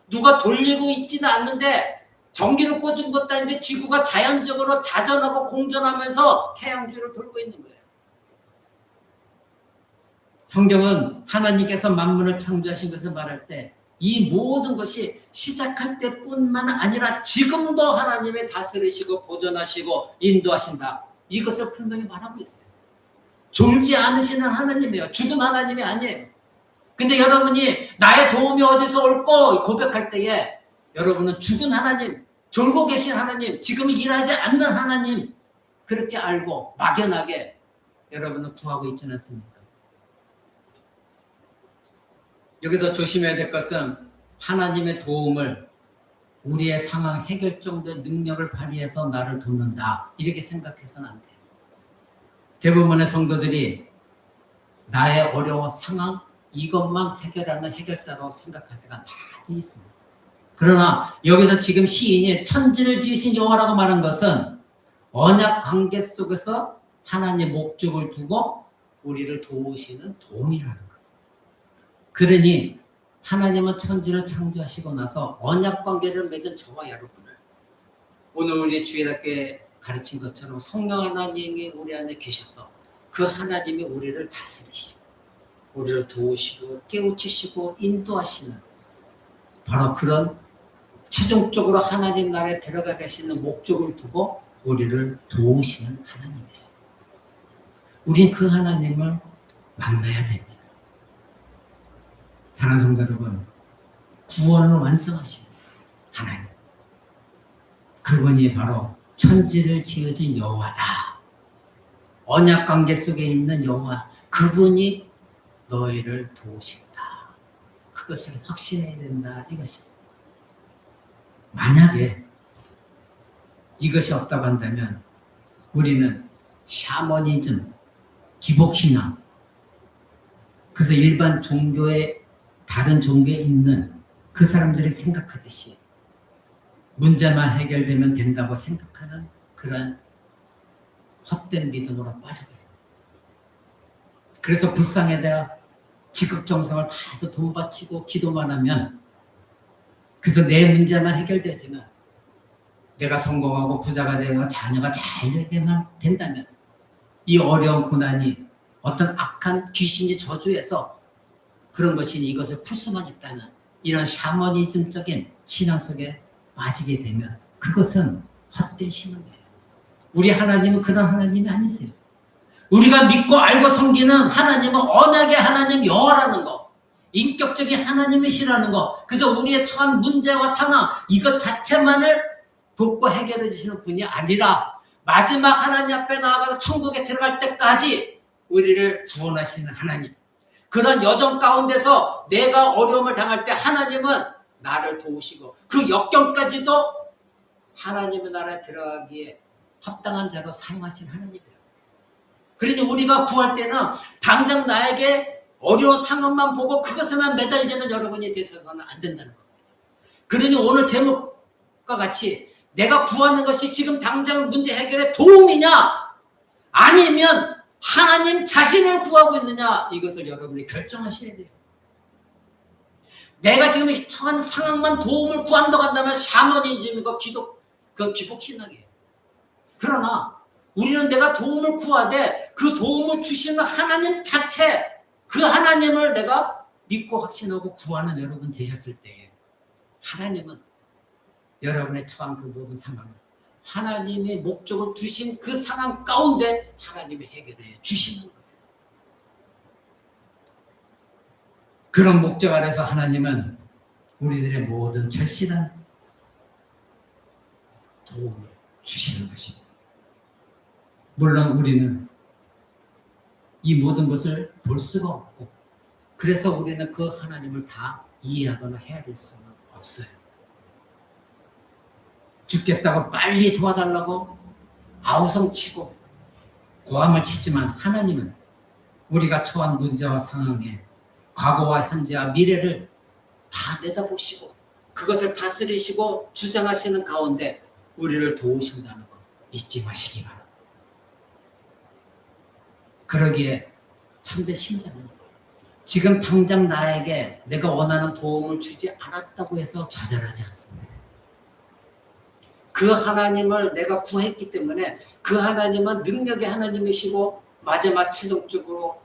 누가 돌리고 있지는 않는데 전기를 꽂은 것도 아닌데 지구가 자연적으로 자전하고 공전하면서 태양주를 돌고 있는 거예요. 성경은 하나님께서 만물을 창조하신 것을 말할 때 이 모든 것이 시작할 때뿐만 아니라 지금도 하나님이 다스리시고 보존하시고 인도하신다. 이것을 분명히 말하고 있어요. 졸지 않으시는 하나님이에요. 죽은 하나님이 아니에요. 근데 여러분이 나의 도움이 어디서 올까 고백할 때에 여러분은 죽은 하나님, 졸고 계신 하나님, 지금 일하지 않는 하나님 그렇게 알고 막연하게 여러분은 구하고 있지는 않습니까? 여기서 조심해야 될 것은 하나님의 도움을 우리의 상황 해결 정도의 능력을 발휘해서 나를 돕는다. 이렇게 생각해서는 안 돼요. 대부분의 성도들이 나의 어려운 상황 이것만 해결하는 해결사로 생각할 때가 많이 있습니다. 그러나 여기서 지금 시인이 천지를 지으신 여호와라고 말한 것은 언약 관계 속에서 하나님의 목적을 두고 우리를 도우시는 도움이라는 거예요. 그러니 하나님은 천지를 창조하시고 나서 언약 관계를 맺은 저와 여러분을 오늘 우리 주일학교에 가르친 것처럼 성령 하나님이 우리 안에 계셔서 그 하나님이 우리를 다스리시고 우리를 도우시고 깨우치시고 인도하시는 바로 그런 최종적으로 하나님 나라에 들어가 계시는 목적을 두고 우리를 도우시는 하나님이세요. 우린 그 하나님을 만나야 됩니다. 사랑하는 성도 여러분, 구원을 완성하신 하나님, 그분이 바로 천지를 지으신 여호와다. 언약관계 속에 있는 여호와, 그분이 너희를 도우신다. 그것을 확신해야 된다. 이것입니다. 만약에 이것이 없다고 한다면 우리는 샤머니즘, 기복신앙, 그래서 일반 종교의 다른 종교에 있는 그 사람들이 생각하듯이 문제만 해결되면 된다고 생각하는 그런 헛된 믿음으로 빠져버려요. 그래서 불쌍에다가 지극정성을 다해서 돈 바치고 기도만 하면 그래서 내 문제만 해결되지만 내가 성공하고 부자가 되고 자녀가 잘 되게만 된다면 이 어려운 고난이 어떤 악한 귀신이 저주해서 그런 것이니 이것을 풀 수만 있다면 이런 샤머니즘적인 신앙 속에 빠지게 되면 그것은 헛된 신앙이에요. 우리 하나님은 그런 하나님이 아니세요. 우리가 믿고 알고 섬기는 하나님은 언약의 하나님 여호와라는 거, 인격적인 하나님이시라는 거, 그래서 우리의 처한 문제와 상황 이것 자체만을 돕고 해결해 주시는 분이 아니라 마지막 하나님 앞에 나아가서 천국에 들어갈 때까지 우리를 구원하시는 하나님, 그런 여정 가운데서 내가 어려움을 당할 때 하나님은 나를 도우시고 그 역경까지도 하나님의 나라에 들어가기에 합당한 자로 사용하신 하나님이에요. 그러니 우리가 구할 때는 당장 나에게 어려운 상황만 보고 그것에만 매달리는 여러분이 되셔서는 안 된다는 겁니다. 그러니 오늘 제목과 같이 내가 구하는 것이 지금 당장 문제 해결에 도움이냐 아니면 하나님 자신을 구하고 있느냐 이것을 여러분이 결정하셔야 돼요. 내가 지금 처한 상황만 도움을 구한다고 한다면 샤머니즘이고 그건 기복신앙이에요. 그러나 우리는 내가 도움을 구하되 그 도움을 주시는 하나님 자체 그 하나님을 내가 믿고 확신하고 구하는 여러분 되셨을 때에 하나님은 여러분의 처한 그 모든 상황을 하나님의 목적을 두신 그 상황 가운데 하나님이 해결해 주시는 거예요. 그런 목적 아래서 하나님은 우리들의 모든 절실한 도움을 주시는 것입니다. 물론 우리는 이 모든 것을 볼 수가 없고 그래서 우리는 그 하나님을 다 이해하거나 헤아릴 수는 없어요. 죽겠다고 빨리 도와달라고 아우성치고 고함을 치지만 하나님은 우리가 처한 문제와 상황에 과거와 현재와 미래를 다 내다보시고 그것을 다스리시고 주장하시는 가운데 우리를 도우신다는 것 잊지 마시기 바랍니다. 그러기에 참된 신자는 지금 당장 나에게 내가 원하는 도움을 주지 않았다고 해서 좌절하지 않습니다. 그 하나님을 내가 구했기 때문에 그 하나님은 능력의 하나님이시고 마지막 최종적으로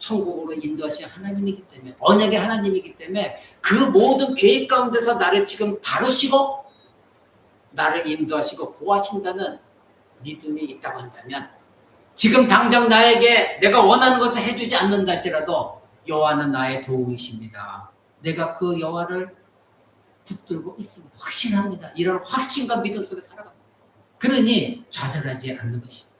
천국으로 인도하신 하나님이기 때문에, 언약의 하나님이기 때문에 그 모든 계획 가운데서 나를 지금 다루시고 나를 인도하시고 보호하신다는 믿음이 있다고 한다면, 지금 당장 나에게 내가 원하는 것을 해주지 않는다 할지라도 여호와는 나의 도움이십니다. 내가 그 여호와를 붙들고 있습니다. 확신합니다. 이런 확신과 믿음 속에 살아갑니다. 그러니 좌절하지 않는 것입니다.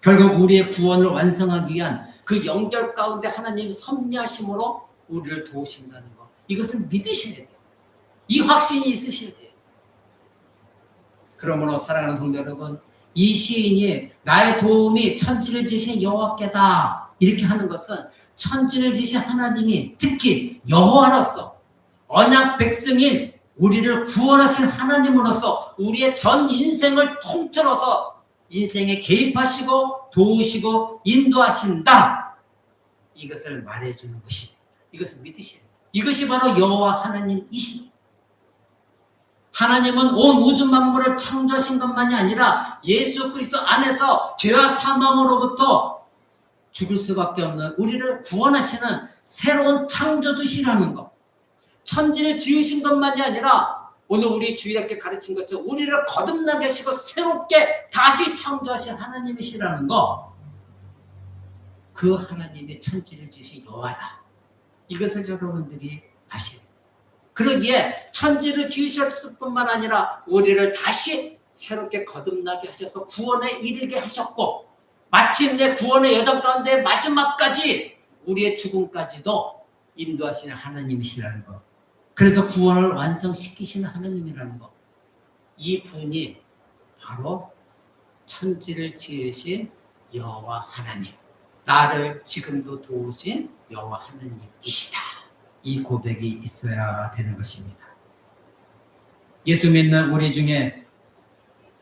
결국 우리의 구원을 완성하기 위한 그 연결 가운데 하나님이 섭리하심으로 우리를 도우신다는 것, 이것을 믿으셔야 돼요. 이 확신이 있으셔야 돼요. 그러므로 사랑하는 성도 여러분, 이 시인이 나의 도움이 천지를 지으신 여호와께다 이렇게 하는 것은 천지를 지으신 하나님이 특히 여호와로서 언약 백성인 우리를 구원하신 하나님으로서 우리의 전 인생을 통틀어서 인생에 개입하시고 도우시고 인도하신다, 이것을 말해주는 것입니다. 이것을 믿으셔야 돼요. 이것이 바로 여호와 하나님이십니다. 하나님은 온 우주 만물을 창조하신 것만이 아니라 예수 그리스도 안에서 죄와 사망으로부터 죽을 수밖에 없는 우리를 구원하시는 새로운 창조주시라는 것. 천지를 지으신 것만이 아니라 오늘 우리 주일학교 가르친 것처럼 우리를 거듭나게 하시고 새롭게 다시 창조하신 하나님이시라는 것. 그 하나님이 천지를 지으신 여호와다. 이것을 여러분들이 아셔야 돼요. 그러기에 천지를 지으셨을 뿐만 아니라 우리를 다시 새롭게 거듭나게 하셔서 구원에 이르게 하셨고, 마침내 구원의 여정 가운데 마지막까지 우리의 죽음까지도 인도하시는 하나님이시라는 것. 그래서 구원을 완성시키시는 하나님이라는 것. 이 분이 바로 천지를 지으신 여호와 하나님, 나를 지금도 도우신 여호와 하나님이시다. 이 고백이 있어야 되는 것입니다. 예수 믿는 우리 중에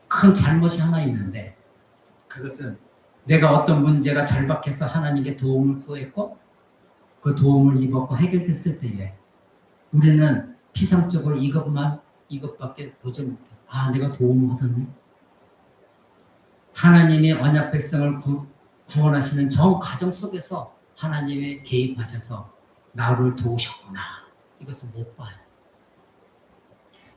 큰 잘못이 하나 있는데, 그것은 내가 어떤 문제가 절박해서 하나님께 도움을 구했고 그 도움을 입었고 해결됐을 때에 우리는 피상적으로 이것밖에 보지 못해요. 아, 내가 도움을 받았네. 하나님이 언약 백성을 구원하시는 정 과정 속에서 하나님이 개입하셔서 나를 도우셨구나, 이것을 못 봐요.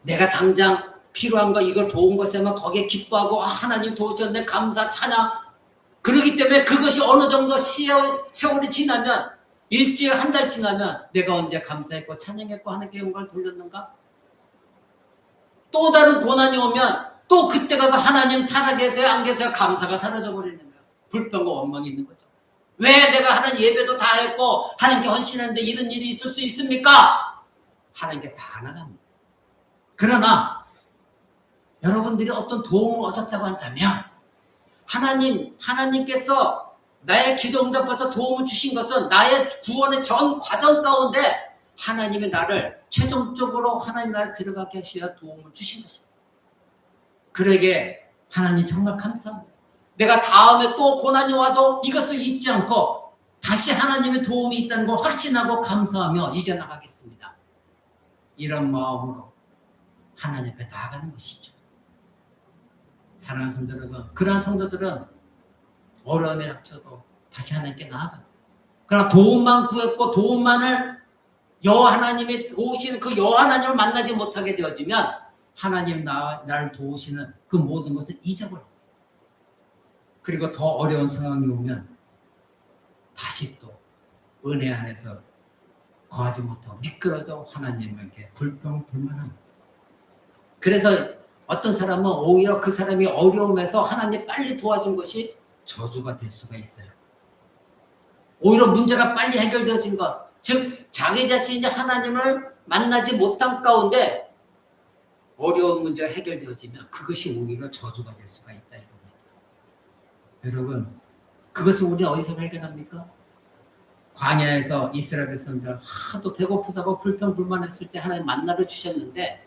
내가 당장 필요한 거, 이걸 도운 것에만 거기에 기뻐하고, 아, 하나님 도우셨네, 감사, 찬양. 그러기 때문에 그것이 어느 정도 세월이 지나면, 일주일, 한 달 지나면 내가 언제 감사했고 찬양했고 하나님께 영광을 돌렸는가? 또 다른 고난이 오면 또 그때 가서 하나님 살아계세요 안 계세요? 감사가 사라져버리는 거예요. 불평과 원망이 있는 거죠. 왜 내가 하나님 예배도 다 했고 하나님께 헌신했는데 이런 일이 있을 수 있습니까? 하나님께 반항합니다. 그러나 여러분들이 어떤 도움을 얻었다고 한다면, 하나님께서 나의 기도 응답해서 도움을 주신 것은 나의 구원의 전 과정 가운데 하나님이 나를 최종적으로 하나님 나라에 들어가게 하셔야 도움을 주신 것입니다. 그러게 하나님 정말 감사합니다. 내가 다음에 또 고난이 와도 이것을 잊지 않고 다시 하나님의 도움이 있다는 걸 확신하고 감사하며 이겨나가겠습니다. 이런 마음으로 하나님 앞에 나아가는 것이죠. 사랑하는 성도 여러분, 그러한 성도들은 어려움에 닥쳐도 다시 하나님께 나아가요. 그러나 도움만 구했고 도움만을 여호와 하나님이 도우시는 그 여호와 하나님을 만나지 못하게 되어지면 하나님 나를 도우시는 그 모든 것을 잊어버려요. 그리고 더 어려운 상황이 오면 다시 또 은혜 안에서 거하지 못하고 미끄러져 하나님에게 불평불만합니다. 그래서 어떤 사람은 오히려 그 사람이 어려움에서 하나님 빨리 도와준 것이 저주가 될 수가 있어요. 오히려 문제가 빨리 해결되어진 것, 즉 자기 자신이 하나님을 만나지 못한 가운데 어려운 문제가 해결되어지면 그것이 오히려 저주가 될 수가 있다 이겁니다. 여러분, 그것을 우리는 어디서 발견합니까? 광야에서 이스라엘 백성들 하도 배고프다고 불평불만했을 때 하나님 만나를 주셨는데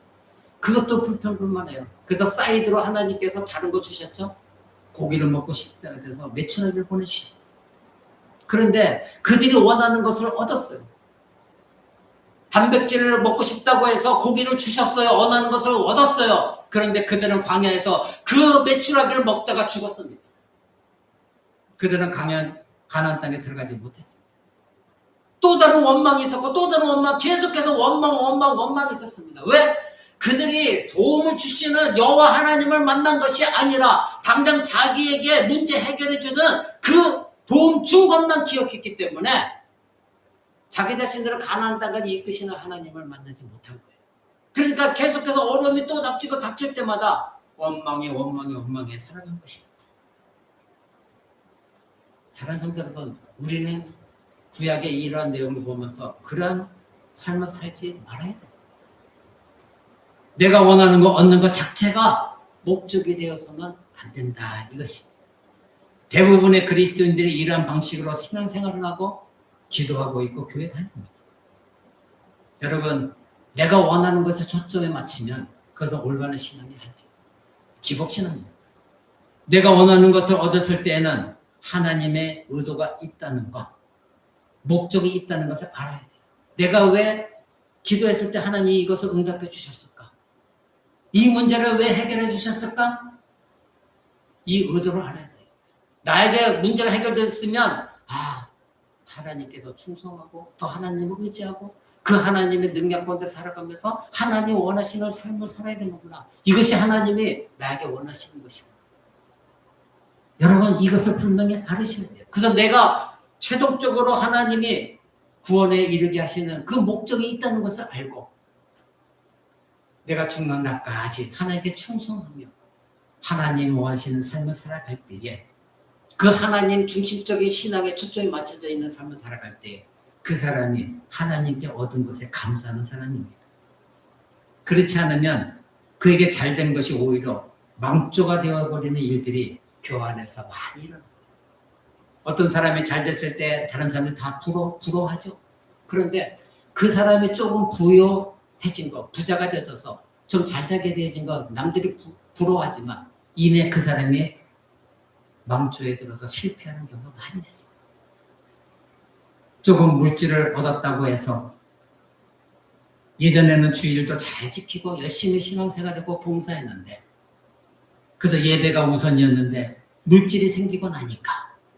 그것도 불평불만해요. 그래서 사이드로 하나님께서 다른 거 주셨죠. 고기를 먹고 싶다 해서 메추라기를 보내주셨어요. 그런데 그들이 원하는 것을 얻었어요. 단백질을 먹고 싶다고 해서 고기를 주셨어요. 원하는 것을 얻었어요. 그런데 그들은 광야에서 그 메추라기를 먹다가 죽었습니다. 그들은 가나안 땅에 들어가지 못했습니다. 또 다른 원망이 있었고 또 다른 원망, 계속해서 원망이 있었습니다. 왜? 그들이 도움을 주시는 여호와 하나님을 만난 것이 아니라 당장 자기에게 문제 해결해 주는 그 도움 준 것만 기억했기 때문에 자기 자신들을 가나안 땅까지 이끄시는 하나님을 만나지 못한 거예요. 그러니까 계속해서 어려움이 또 닥칠 때마다 원망에 살아간 것입니다. 사랑하는 성도 여러분, 우리는 구약의 이러한 내용을 보면서 그러한 삶을 살지 말아야 돼요. 내가 원하는 거 얻는 것 자체가 목적이 되어서는 안 된다, 이것입니다. 대부분의 그리스도인들이 이러한 방식으로 신앙생활을 하고 기도하고 있고 교회 다닙니다. 여러분, 내가 원하는 것에 초점에 맞추면 그것은 올바른 신앙이 아니에요. 기복신앙입니다. 내가 원하는 것을 얻었을 때에는 하나님의 의도가 있다는 것, 목적이 있다는 것을 알아야 돼요. 내가 왜 기도했을 때 하나님이 이것을 응답해 주셨을까? 이 문제를 왜 해결해 주셨을까? 이 의도를 알아야 돼요. 나에게 문제가 해결됐으면 하나님께 더 충성하고 더 하나님을 의지하고 그 하나님의 능력 가운데 살아가면서 하나님 원하시는 삶을 살아야 되는구나. 이것이 하나님이 나에게 원하시는 것이구나. 여러분, 이것을 분명히 알으셔야 돼요. 그래서 내가 최종적으로 하나님이 구원에 이르게 하시는 그 목적이 있다는 것을 알고 내가 죽는 날까지 하나님께 충성하며 하나님 원하시는 삶을 살아갈 때에 그 하나님 중심적인 신앙에 초점이 맞춰져 있는 삶을 살아갈 때 그 사람이 하나님께 얻은 것에 감사하는 사람입니다. 그렇지 않으면 그에게 잘된 것이 오히려 망조가 되어버리는 일들이 교회 안에서 많이 일어납니다. 어떤 사람이 잘 됐을 때 다른 사람이 다 부러워하죠. 그런데 그 사람이 조금 부유해진 것, 부자가 되어서 좀 잘 살게 되어진 것 남들이 부러워하지만 이내 그 사람이 망조에 들어서 실패하는 경우가 많이 있어요. 조금 물질을 얻었다고 해서 예전에는 주일도 잘 지키고 열심히 신앙생활하고 봉사했는데 그래서 예배가 우선이었는데 물질이 생기고 나니까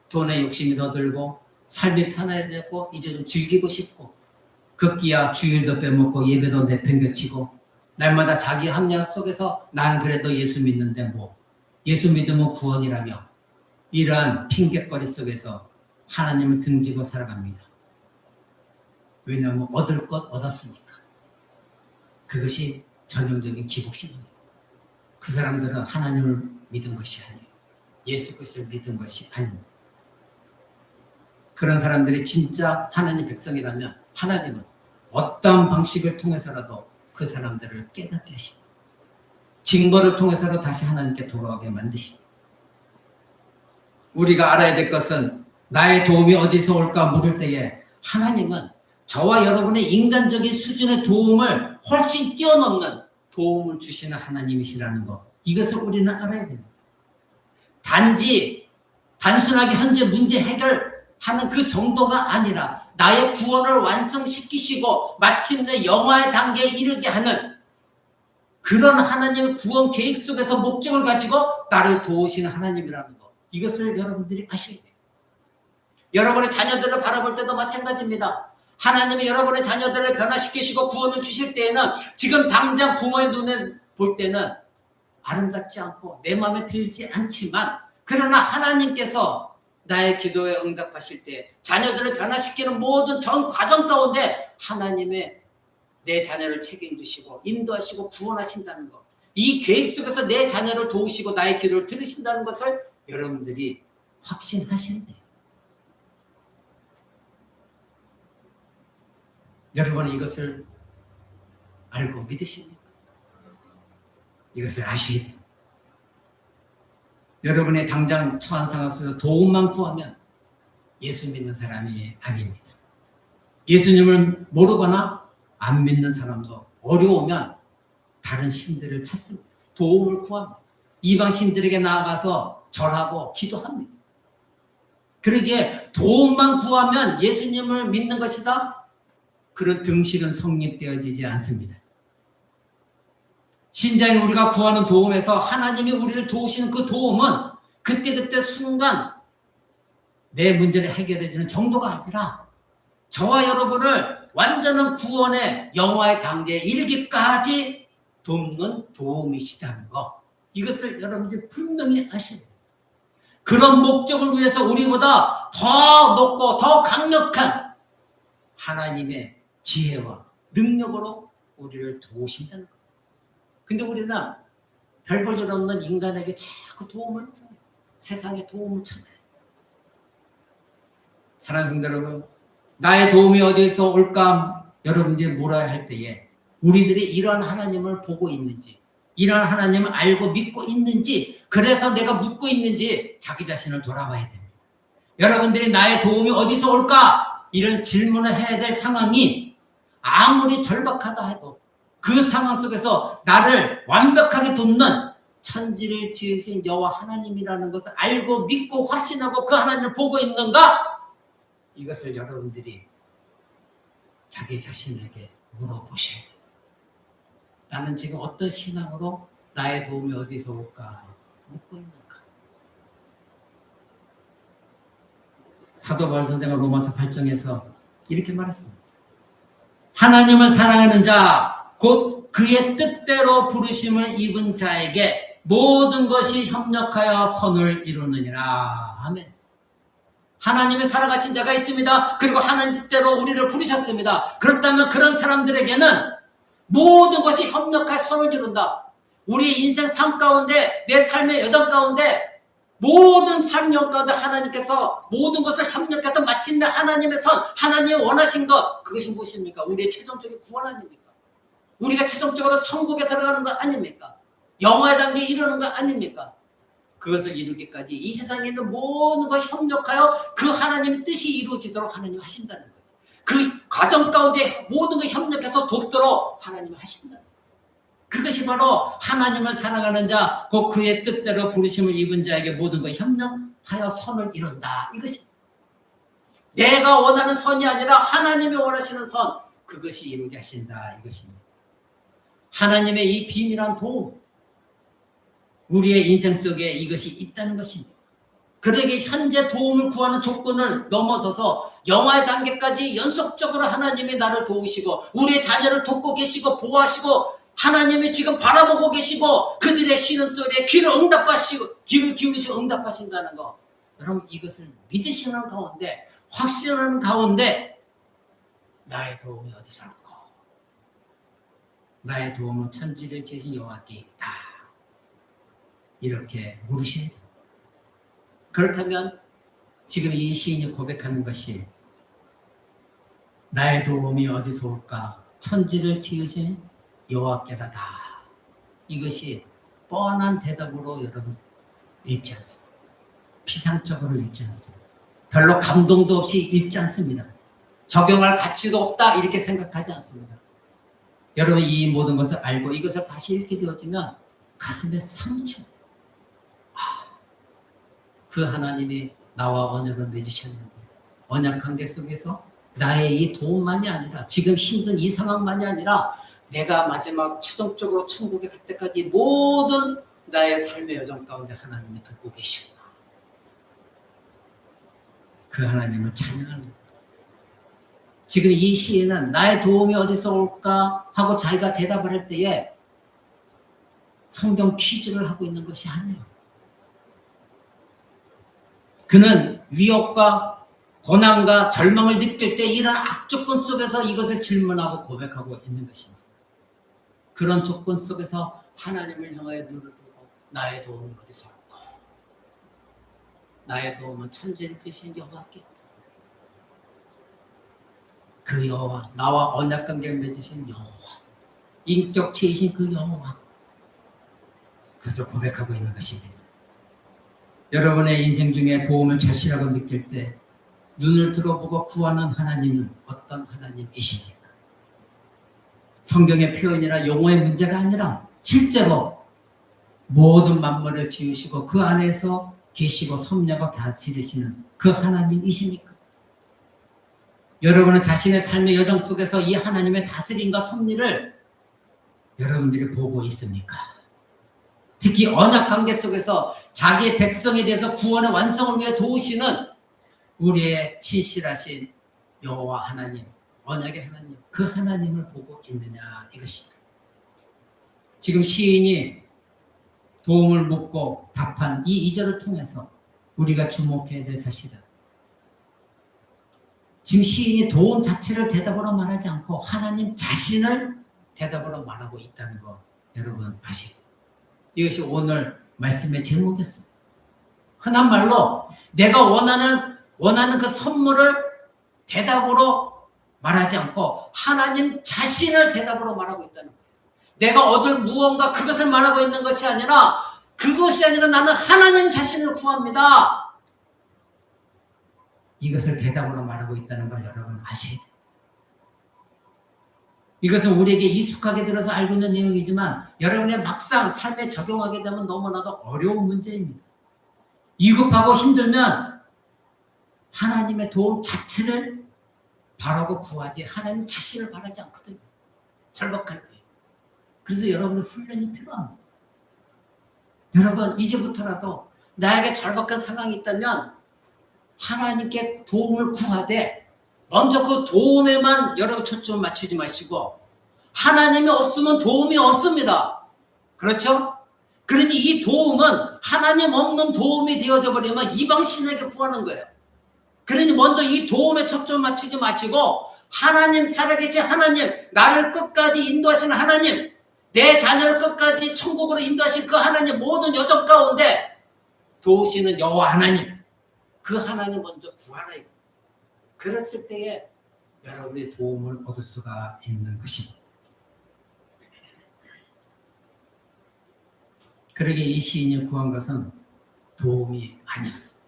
돈에 욕심이 더 들고 삶이 편해야 되고 이제 좀 즐기고 싶고 급기야 주일도 빼먹고 예배도 내팽겨치고 날마다 자기 합리화 속에서 난 그래도 예수 믿는데 뭐 예수 믿으면 구원이라며 이러한 핑계거리 속에서 하나님을 등지고 살아갑니다. 왜냐하면 얻을 것 얻었으니까. 그것이 전형적인 기복신입니다. 그 사람들은 하나님을 믿은 것이 아니에요. 예수 그리스도를 믿은 것이 아닙니다. 그런 사람들이 진짜 하나님 백성이라면 하나님은 어떤 방식을 통해서라도 그 사람들을 깨닫게 하십니다. 징벌을 통해서라도 다시 하나님께 돌아오게 만드십니다. 우리가 알아야 될 것은 나의 도움이 어디서 올까 물을 때에 하나님은 저와 여러분의 인간적인 수준의 도움을 훨씬 뛰어넘는 도움을 주시는 하나님이시라는 것. 이것을 우리는 알아야 됩니다. 단순하게 현재 문제 해결하는 그 정도가 아니라 나의 구원을 완성시키시고 마침내 영화의 단계에 이르게 하는 그런 하나님의 구원 계획 속에서 목적을 가지고 나를 도우시는 하나님이라는 것. 이것을 여러분들이 아셔야 돼요. 여러분의 자녀들을 바라볼 때도 마찬가지입니다. 하나님이 여러분의 자녀들을 변화시키시고 구원을 주실 때에는 지금 당장 부모의 눈에 볼 때는 아름답지 않고 내 마음에 들지 않지만 그러나 하나님께서 나의 기도에 응답하실 때 자녀들을 변화시키는 모든 전 과정 가운데 하나님의 내 자녀를 책임지시고 인도하시고 구원하신다는 것. 이 계획 속에서 내 자녀를 도우시고 나의 기도를 들으신다는 것을 여러분들이 확신하셔야 돼요. 여러분은 이것을 알고 믿으십니까? 이것을 아셔야 돼요. 여러분의 당장 처한 상황 속에서 도움만 구하면 예수 믿는 사람이 아닙니다. 예수님을 모르거나 안 믿는 사람도 어려우면 다른 신들을 찾습니다. 도움을 구합니다. 이방 신들에게 나아가서 절하고 기도합니다. 그러기에 도움만 구하면 예수님을 믿는 것이다? 그런 등식은 성립되어지지 않습니다. 신자인 우리가 구하는 도움에서 하나님이 우리를 도우시는 그 도움은 그때그때 순간 내 문제를 해결해주는 정도가 아니라 저와 여러분을 완전한 구원의 영화의 단계에 이르기까지 돕는 도움이시다는 것. 이것을 여러분들이 분명히 아셔야 돼요. 그런 목적을 위해서 우리보다 더 높고 더 강력한 하나님의 지혜와 능력으로 우리를 도우신다는 것. 근데 우리는 별 볼 일 없는 인간에게 자꾸 도움을 구해요. 세상에 도움을 찾아요. 사랑하는 성도 여러분, 나의 도움이 어디에서 올까? 여러분들이 물어야 할 때에 우리들이 이러한 하나님을 보고 있는지, 이러한 하나님을 알고 믿고 있는지, 그래서 내가 묻고 있는지 자기 자신을 돌아봐야 됩니다. 여러분들이 나의 도움이 어디서 올까? 이런 질문을 해야 될 상황이 아무리 절박하다 해도 그 상황 속에서 나를 완벽하게 돕는 천지를 지으신 여호와 하나님이라는 것을 알고 믿고 확신하고 그 하나님을 보고 있는가? 이것을 여러분들이 자기 자신에게 물어보셔야 돼요. 나는 지금 어떤 신앙으로 나의 도움이 어디서 올까 묻고 있는가? 사도 바울 선생은 로마서 8장에서 이렇게 말했습니다. 하나님을 사랑하는 자, 곧 그의 뜻대로 부르심을 입은 자에게 모든 것이 협력하여 선을 이루느니라. 아멘. 하나님의 살아가신 자가 있습니다. 그리고 하나님 뜻대로 우리를 부르셨습니다. 그렇다면 그런 사람들에게는 모든 것이 협력하여 선을 이룬다. 우리 인생 삶 가운데, 내 삶의 여정 가운데 모든 삶 가운데 하나님께서 모든 것을 협력해서 마침내 하나님의 선, 하나님이 원하신 것, 그것이 무엇입니까? 우리의 최종적인 구원 아닙니까? 우리가 최종적으로 천국에 들어가는 것 아닙니까? 영화의 단계에 이르는 것 아닙니까? 그것을 이루기까지 이 세상에 있는 모든 것이 협력하여 그 하나님의 뜻이 이루어지도록 하나님 하신다는 거예요. 그 과정 가운데 모든 것이 협력해서 돕도록 하나님이 하신다는 거예요. 그것이 바로 하나님을 사랑하는 자, 곧 그의 뜻대로 부르심을 입은 자에게 모든 것이 협력하여 선을 이룬다. 이것이 내가 원하는 선이 아니라 하나님이 원하시는 선, 그것이 이루게 하신다. 이것입니다. 하나님의 이 비밀한 도움, 우리의 인생 속에 이것이 있다는 것입니다. 그러게 현재 도움을 구하는 조건을 넘어서서 영화의 단계까지 연속적으로 하나님이 나를 도우시고 우리의 자녀를 돕고 계시고 보호하시고 하나님이 지금 바라보고 계시고 그들의 신음소리에 귀를 기울이시고 응답하신다는 것. 여러분 이것을 믿으시는 가운데 확신하는 가운데 나의 도움이 어디서 올까? 나의 도움은 천지를 지으신 여호와께 있다. 이렇게 물으셔야 돼요. 그렇다면 지금 이 시인이 고백하는 것이 나의 도움이 어디서 올까? 천지를 지으신 여호와께로다. 이것이 뻔한 대답으로 여러분 읽지 않습니다. 피상적으로 읽지 않습니다. 별로 감동도 없이 읽지 않습니다. 적용할 가치도 없다 이렇게 생각하지 않습니다. 여러분 이 모든 것을 알고 이것을 다시 읽게 되어지면 가슴에 상처. 그 하나님이 나와 언약을 맺으셨는데 언약 관계 속에서 나의 이 도움만이 아니라 지금 힘든 이 상황만이 아니라 내가 마지막 최종적으로 천국에 갈 때까지 모든 나의 삶의 여정 가운데 하나님이 돕고 계시구나. 그 하나님을 찬양합니다. 지금 이 시에는 나의 도움이 어디서 올까 하고 자기가 대답을 할 때에 성경 퀴즈를 하고 있는 것이 아니에요. 그는 위협과 고난과 절망을 느낄 때 이런 악조건 속에서 이것을 질문하고 고백하고 있는 것입니다. 그런 조건 속에서 하나님을 향하여 눈을 들고 나의 도움이 어디서 올까? 나의 도움은 천지를 지으신 여호와께 있다. 그 여호와, 나와 언약 관계를 맺으신 여호와, 인격체이신 그 여호와, 그것을 고백하고 있는 것입니다. 여러분의 인생 중에 도움을 절실하고 느낄 때 눈을 들어보고 구하는 하나님은 어떤 하나님이십니까? 성경의 표현이나 용어의 문제가 아니라 실제로 모든 만물을 지으시고 그 안에서 계시고 섭리하고 다스리시는 그 하나님이십니까? 여러분은 자신의 삶의 여정 속에서 이 하나님의 다스림과 섭리를 여러분들이 보고 있습니까? 특히 언약 관계 속에서 자기의 백성에 대해서 구원의 완성을 위해 도우시는 우리의 신실하신 여호와 하나님, 언약의 하나님, 그 하나님을 보고 있느냐 이것입니다. 지금 시인이 도움을 묻고 답한 이 2절을 통해서 우리가 주목해야 될 사실은 지금 시인이 도움 자체를 대답으로 말하지 않고 하나님 자신을 대답으로 말하고 있다는 거 여러분 아시죠? 이것이 오늘 말씀의 제목이었습니다. 흔한 말로 내가 원하는 그 선물을 대답으로 말하지 않고 하나님 자신을 대답으로 말하고 있다는 거예요. 내가 얻을 무언가 그것을 말하고 있는 것이 아니라 나는 하나님 자신을 구합니다. 이것을 대답으로 말하고 있다는 걸 여러분 아셔야 돼요. 이것은 우리에게 익숙하게 들어서 알고 있는 내용이지만 여러분의 막상 삶에 적용하게 되면 너무나도 어려운 문제입니다. 위급하고 힘들면 하나님의 도움 자체를 바라고 구하지 하나님 자신을 바라지 않거든요. 절박할 때. 그래서 여러분의 훈련이 필요합니다. 여러분 이제부터라도 나에게 절박한 상황이 있다면 하나님께 도움을 구하되 먼저 그 도움에만 여러분 초점을 맞추지 마시고 하나님이 없으면 도움이 없습니다. 그렇죠? 그러니 이 도움은 하나님 없는 도움이 되어져 버리면 이방신에게 구하는 거예요. 그러니 먼저 이 도움에 초점을 맞추지 마시고 하나님, 살아계신 하나님, 나를 끝까지 인도하시는 하나님, 내 자녀를 끝까지 천국으로 인도하신 그 하나님, 모든 여정 가운데 도우시는 여호와 하나님, 그 하나님 먼저 구하라. 그랬을 때에 여러분의 도움을 얻을 수가 있는 것입니다. 그러게 이 시인이 구한 것은 도움이 아니었습니다.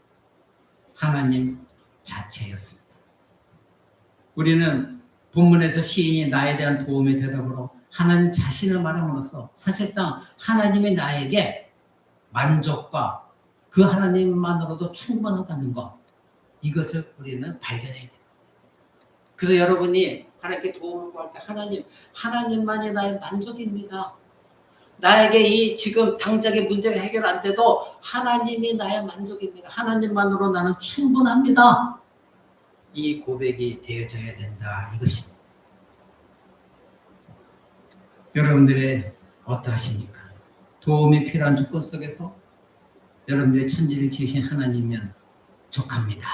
하나님 자체였습니다. 우리는 본문에서 시인이 나에 대한 도움의 대답으로 하나님 자신을 말함으로써 사실상 하나님이 나에게 만족과 그 하나님만으로도 충분하다는 것, 이것을 우리는 발견해야 됩니다. 그래서 여러분이 하나님께 도움을 구할 때 하나님만이 나의 만족입니다. 나에게 이 지금 당장의 문제가 해결 안 돼도 하나님이 나의 만족입니다. 하나님만으로 나는 충분합니다. 이 고백이 되어져야 된다 이것입니다. 여러분들의 어떠하십니까? 도움이 필요한 조건 속에서 여러분들의 천지를 지으신 하나님이면 족합니다.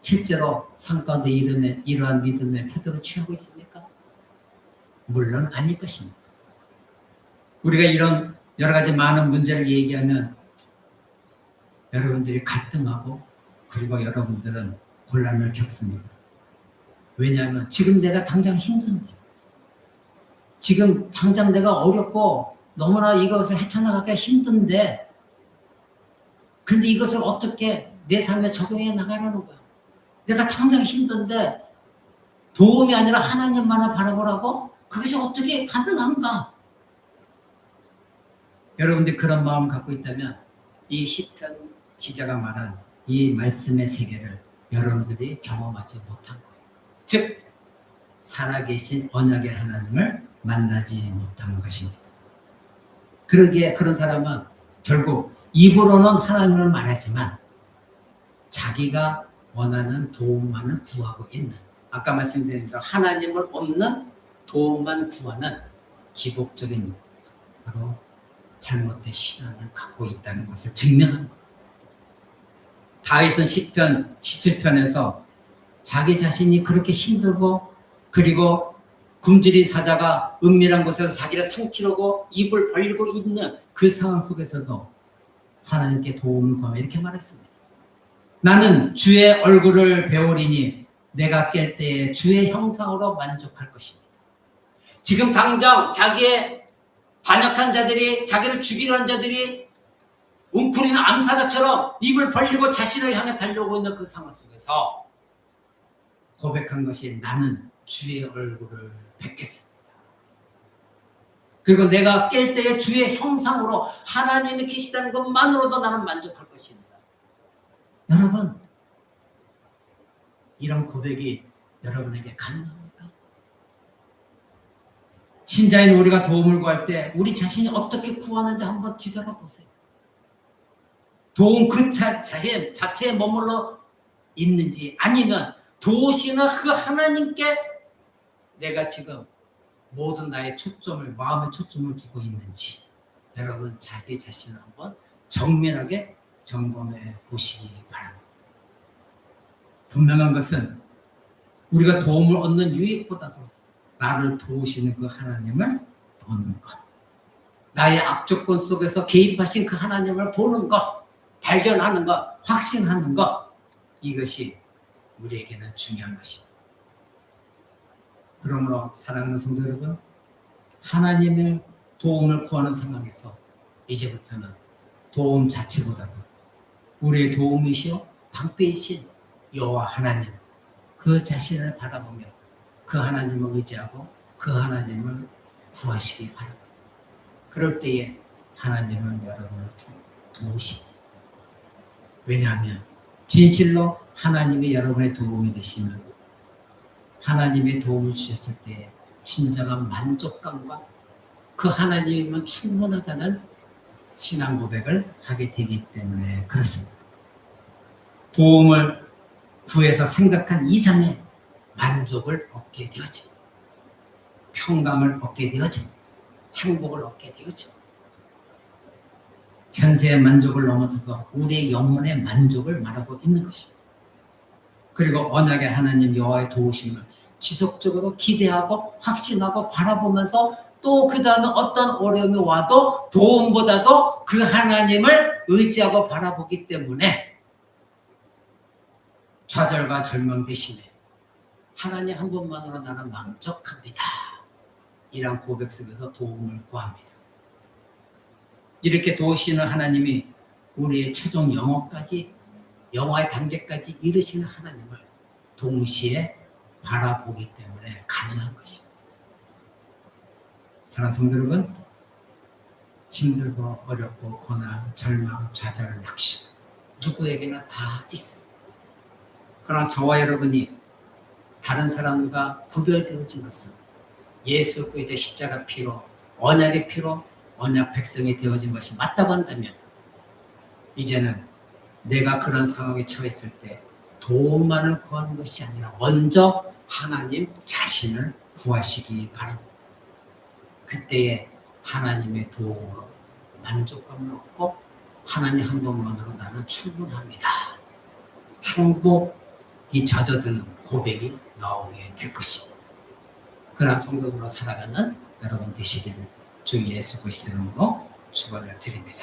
실제로 삶 가운데 이러한 믿음의 태도를 취하고 있습니까? 물론 아닐 것입니다. 우리가 이런 여러 가지 많은 문제를 얘기하면 여러분들이 갈등하고 그리고 여러분들은 곤란을 겪습니다. 왜냐하면 지금 내가 당장 힘든데, 지금 당장 내가 어렵고 너무나 이것을 헤쳐나가기가 힘든데, 그런데 이것을 어떻게 내 삶에 적용해 나가라는 거야. 내가 당장 힘든데 도움이 아니라 하나님만을 바라보라고? 그것이 어떻게 가능한가? 여러분들 그런 마음을 갖고 있다면 이 시편 기자가 말한 이 말씀의 세계를 여러분들이 경험하지 못한 거예요. 즉 살아계신 언약의 하나님을 만나지 못한 것입니다. 그러기에 그런 사람은 결국 입으로는 하나님을 말하지만 자기가 원하는 도움만을 구하고 있는, 아까 말씀드린 대로 하나님을 없는 도움만 구하는 기복적인 바로 잘못된 신앙을 갖고 있다는 것을 증명하는 거예요. 다윗은 시편 17편에서 자기 자신이 그렇게 힘들고 그리고 굶주린 사자가 은밀한 곳에서 자기를 삼키려고 입을 벌리고 있는 그 상황 속에서도 하나님께 도움을 구하며 이렇게 말했습니다. 나는 주의 얼굴을 배우리니 내가 깰 때에 주의 형상으로 만족할 것입니다. 지금 당장 자기의 반역한 자들이, 자기를 죽이려 한 자들이 웅크리는 암사자처럼 입을 벌리고 자신을 향해 달려오고 있는 그 상황 속에서 고백한 것이 나는 주의 얼굴을 뵙겠습니다. 그리고 내가 깰 때에 주의 형상으로 하나님이 계시다는 것만으로도 나는 만족할 것입니다. 여러분, 이런 고백이 여러분에게 가능합니까? 신자인 우리가 도움을 구할 때 우리 자신이 어떻게 구하는지 한번 뒤돌아보세요. 도움 그 자체에 머물러 있는지 아니면 도우시는 그 하나님께 내가 지금 모든 나의 초점을, 마음의 초점을 두고 있는지 여러분 자기 자신을 한번 정면하게 점검해 보시기 바랍니다. 분명한 것은 우리가 도움을 얻는 유익보다도 나를 도우시는 그 하나님을 보는 것, 나의 악조건 속에서 개입하신 그 하나님을 보는 것, 발견하는 것, 확신하는 것, 이것이 우리에게는 중요한 것입니다. 그러므로 사랑하는 성도 여러분, 하나님의 도움을 구하는 상황에서 이제부터는 도움 자체보다도 우리의 도움이시오 방패이신 여호와 하나님, 그 자신을 바라보며 그 하나님을 의지하고 그 하나님을 구하시기 바랍니다. 그럴 때에 하나님은 여러분을 도우십니다. 왜냐하면 진실로 하나님이 여러분의 도움이 되시면 하나님의 도움을 주셨을 때 진정한 만족감과 그 하나님이면 충분하다는 신앙 고백을 하게 되기 때문에 그렇습니다. 도움을 구해서 생각한 이상의 만족을 얻게 되어집니다. 평강을 얻게 되어집니다. 행복을 얻게 되어집니다. 현세의 만족을 넘어서서 우리의 영혼의 만족을 말하고 있는 것입니다. 그리고 언약의 하나님 여호와의 도우심을 지속적으로 기대하고 확신하고 바라보면서 또 그 다음에 어떤 어려움이 와도 도움보다도 그 하나님을 의지하고 바라보기 때문에 좌절과 절망 대신에 하나님 한 분만으로 나는 만족합니다. 이런 고백 속에서 도움을 구합니다. 이렇게 도우시는 하나님이 우리의 최종 영화의 단계까지 이르시는 하나님을 동시에 바라보기 때문에 가능한 것입니다. 사랑하는 성도 여러분, 힘들고 어렵고 고난, 절망, 좌절, 낙심 누구에게나 다 있습니다. 그러나 저와 여러분이 다른 사람과 구별되어진 것은 예수 그리스도의 십자가 피로, 언약의 피로 언약 백성이 되어진 것이 맞다고 한다면 이제는 내가 그런 상황에 처했을 때 도움만을 구하는 것이 아니라 먼저 하나님 자신을 구하시기 바랍니다. 그때에 하나님의 도움으로 만족감을 얻고 하나님 한 분만으로 나는 충분합니다. 행복이 젖어드는 고백이 나오게 될 것입니다. 그러한 성도들로 살아가는 여러분 되시기를 주 예수 그리스도 이름으로 축원을 드립니다.